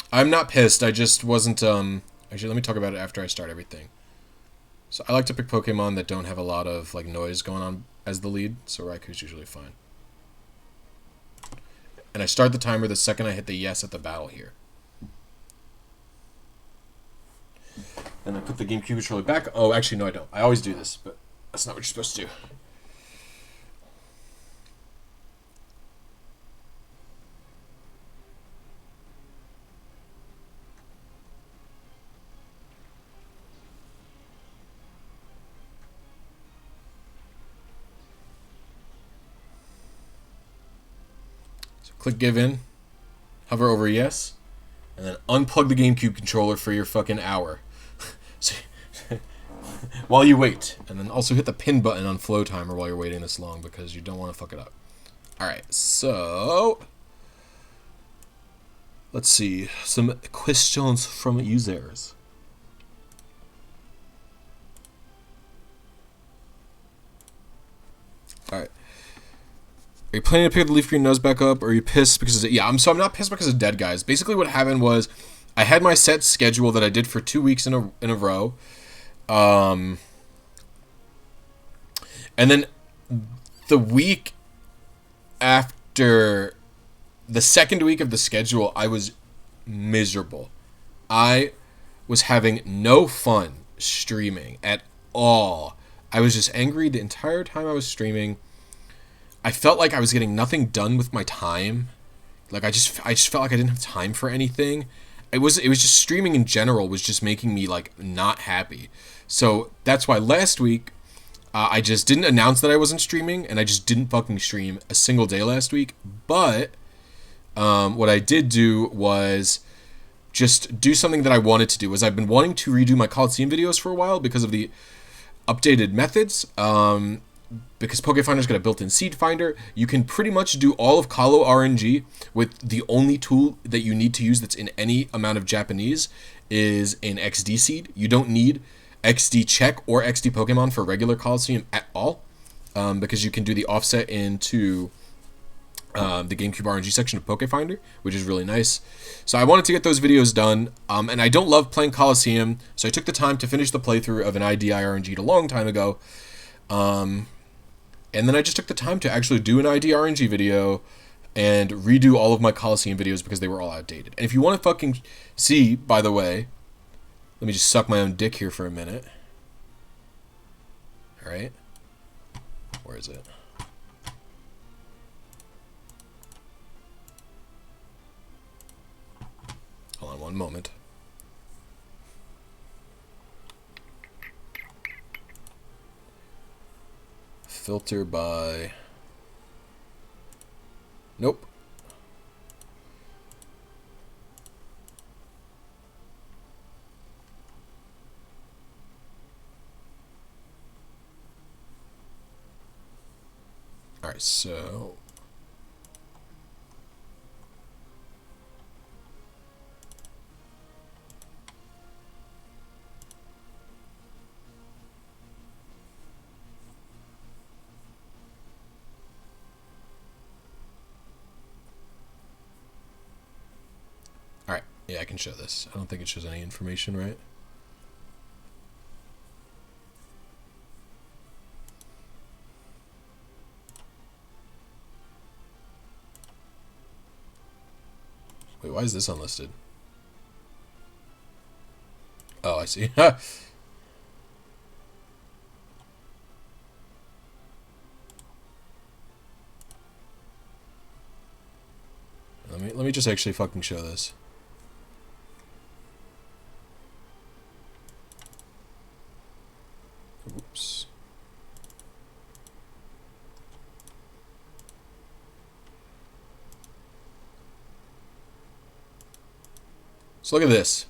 I'm not pissed. I just wasn't, actually, let me talk about it after I start everything. So I like to pick Pokemon that don't have a lot of, like, noise going on as the lead, so Raiku's usually fine. And I start the timer the second I hit the yes at the battle here. And I put the GameCube controller back. Oh, actually, no, I don't. I always do this, but that's not what you're supposed to do. So click give in, hover over yes, and then unplug the GameCube controller for your fucking hour. So, while you wait. And then also hit the pin button on Flowtimer while you're waiting this long because you don't want to fuck it up. Alright, so let's see. Some questions from users. Alright. Are you planning to pick the leaf green nose back up, or are you pissed because of it? Yeah, I'm not pissed because of dead guys. Basically what happened was I had my set schedule that I did for 2 weeks in a row. And then the week after the second week of the schedule, I was miserable. I was having no fun streaming at all. I was just angry the entire time I was streaming. I felt like I was getting nothing done with my time. Like I just felt like I didn't have time for anything. It was just streaming in general was just making me like not happy. So that's why last week I just didn't announce that I wasn't streaming, and I just didn't fucking stream a single day last week. But what I did do was just do something that I wanted to do. Was I've been wanting to redo my Colosseum videos for a while because of the updated methods. Because Pokefinder's got a built-in seed finder, you can pretty much do all of Colo RNG with the only tool that you need to use that's in any amount of Japanese is an XDCeed. You don't need XDCheck or XDPokemon for regular Colosseum at all, because you can do the offset into the GameCube RNG section of Pokefinder, which is really nice. So I wanted to get those videos done, and I don't love playing Colosseum, so I took the time to finish the playthrough of an IDI RNG'd a long time ago. And then I just took the time to actually do an ID RNG video and redo all of my Colosseum videos because they were all outdated. And if you want to fucking see, by the way, Let me just suck my own dick here for a minute. Alright. Where is it? Hold on one moment. Filter by... Nope. Alright, so... Alright, yeah, I can show this. I don't think it shows any information, right? Wait, why is this unlisted? Oh, I see. Let me just actually fucking show this. Oops. So look at this.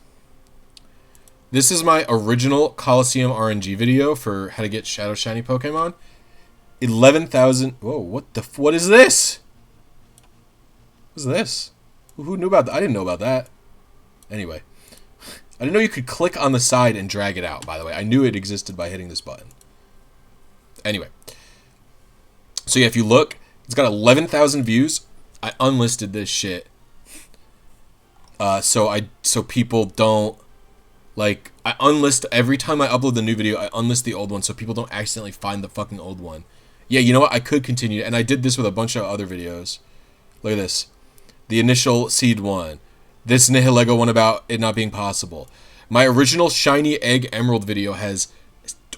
This is my original Colosseum RNG video for how to get Shadow Shiny Pokemon. 11,000. Whoa, what is this? What's this? Who knew about that? I didn't know about that. Anyway. I didn't know you could click on the side and drag it out, by the way. I knew it existed by hitting this button. Anyway. So yeah, if you look, it's got 11,000 views. I unlisted this shit. So people don't, like, I unlist, every time I upload the new video, I unlist the old one so people don't accidentally find the fucking old one. Yeah, you know what? I could continue, and I did this with a bunch of other videos. Look at this. The initial seed one. This Nihilego one about it not being possible. My original Shiny Egg Emerald video has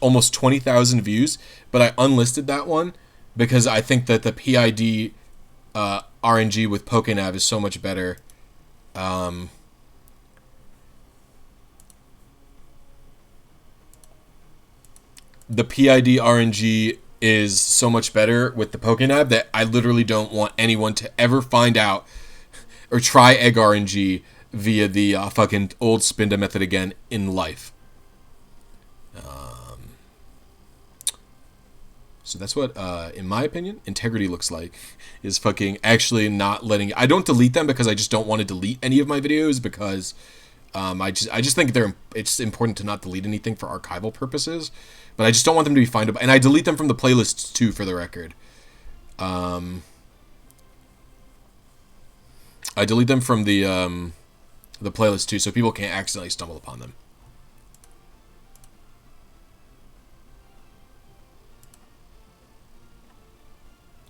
almost 20,000 views, but I unlisted that one because I think that the PID RNG with Pokenav is so much better. The PID RNG is so much better with the Pokenav that I literally don't want anyone to ever find out or try Egg RNG via the fucking old Spinda method again in life. So that's what, in my opinion, integrity looks like, is fucking actually not letting... I don't delete them because I just don't want to delete any of my videos because I just think it's important to not delete anything for archival purposes, but I just don't want them to be findable. And I delete them from the playlists too, for the record. I delete them from the playlist too, so people can't accidentally stumble upon them.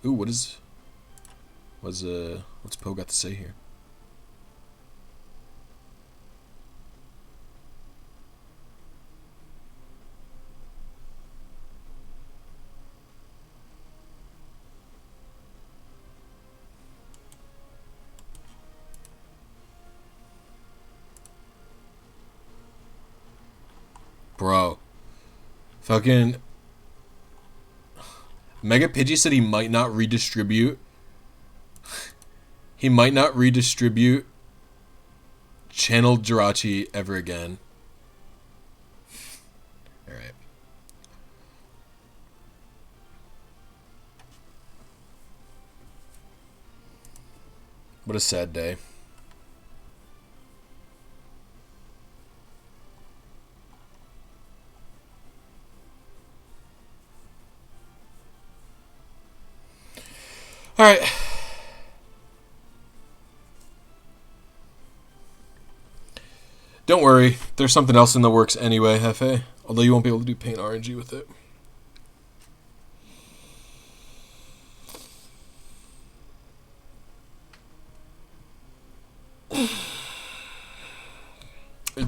Ooh, what's Poe got to say here? Bro. Fucking Mega Pidgey said he might not redistribute. He might not redistribute channeled Jirachi ever again. Alright. What a sad day. All right. Don't worry. There's something else in the works anyway, Hefe. Although you won't be able to do paint RNG with it.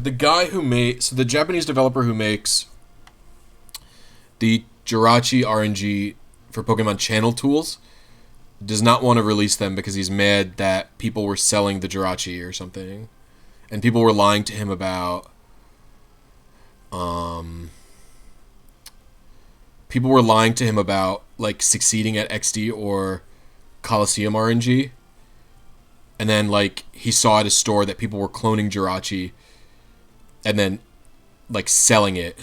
the guy who made, so the Japanese developer who makes the Jirachi RNG for Pokemon channel tools does not want to release them because he's mad that people were selling the Jirachi or something, and people were lying to him about like succeeding at XD or Colosseum RNG, and then like he saw at a store that people were cloning Jirachi and then like selling it.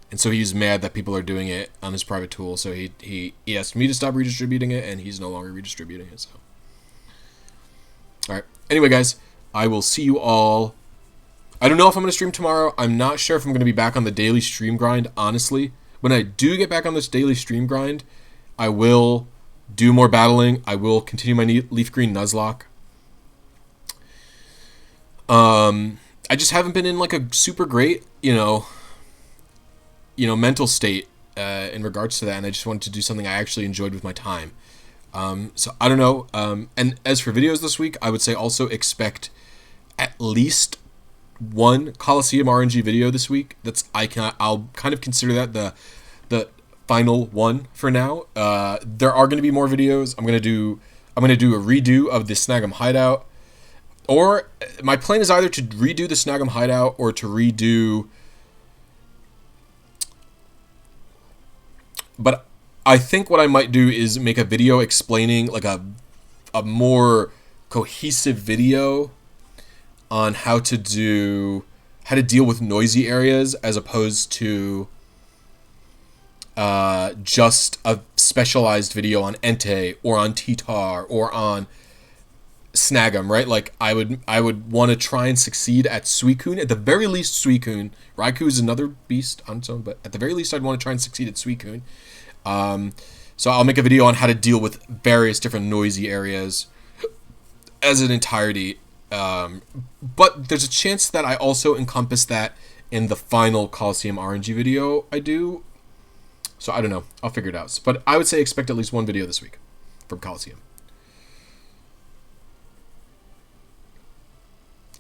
And so he's mad that people are doing it on his private tool. So he asked me to stop redistributing it, and he's no longer redistributing it. So, all right. Anyway, guys, I will see you all. I don't know if I'm going to stream tomorrow. I'm not sure if I'm going to be back on the daily stream grind, honestly. When I do get back on this daily stream grind, I will do more battling. I will continue my Leaf Green Nuzlocke. I just haven't been in like a super great, mental state in regards to that, and I just wanted to do something I actually enjoyed with my time. So I don't know. And as for videos this week, I would say also expect at least one Colosseum RNG video this week. I'll kind of consider that the final one for now. There are going to be more videos. I'm going to do a redo of the Snag'em Hideout, or my plan is either to redo the Snag'em Hideout or to redo. But I think what I might do is make a video explaining, like a more cohesive video on how to deal with noisy areas, as opposed to just a specialized video on Entei or on T-Tar or on Snag'em, right? Like I would want to try and succeed at Suicune, at the very least Suicune. Raikou is another beast on its own, but at the very least I'd want to try and succeed at Suicune. So I'll make a video on how to deal with various different noisy areas as an entirety. But there's a chance that I also encompass that in the final Colosseum RNG video I do. So I don't know. I'll figure it out. But I would say expect at least one video this week from Colosseum.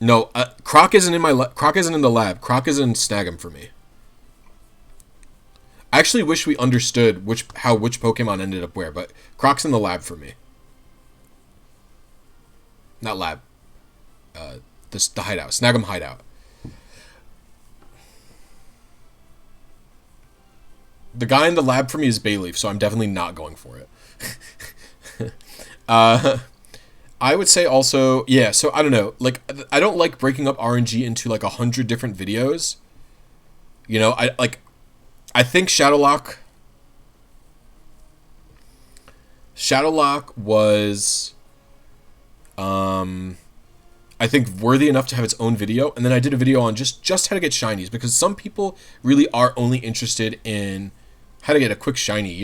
No, Croc isn't in Croc isn't in the lab. Croc is in Snag'em for me. I actually wish we understood which Pokemon ended up where, but Croc's in the lab for me. Not lab. The hideout. Snag'em Hideout. The guy in the lab for me is Bayleaf, so I'm definitely not going for it. I would say also, yeah, so I don't know. Like, I don't like breaking up RNG into like 100 different videos. I think Shadowlock was, I think, worthy enough to have its own video. And then I did a video on just how to get shinies, because some people really are only interested in how to get a quick shiny,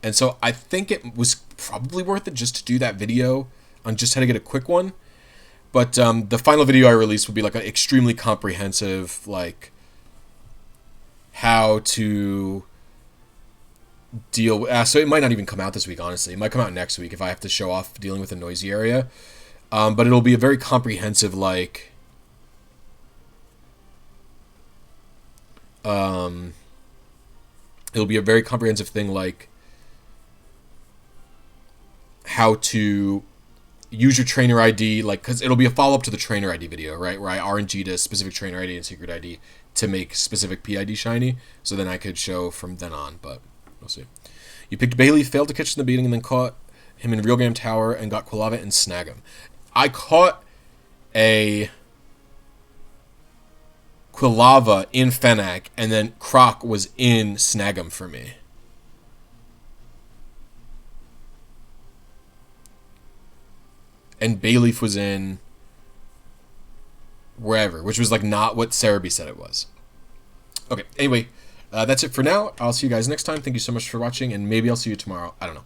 And so I think it was probably worth it just to do that video on just how to get a quick one. But the final video I released would be like an extremely comprehensive, like, how to deal with... so it might not even come out this week, honestly. It might come out next week if I have to show off dealing with a noisy area. But it'll be a very comprehensive, like... it'll be a very comprehensive thing, like how to use your trainer ID, like, because it'll be a follow-up to the trainer ID video, right, where I RNG'd a specific trainer ID and secret ID to make specific PID shiny, so then I could show from then on, but we'll see. You picked Bailey, failed to catch in the beating, and then caught him in Real Game Tower and got Quilava and Snag'em. I caught a Quilava in Fennec, and then Croc was in Snag'em for me. And Bayleaf was in wherever, which was like not what Cerebi said it was. Okay, anyway, that's it for now. I'll see you guys next time. Thank you so much for watching, and maybe I'll see you tomorrow. I don't know.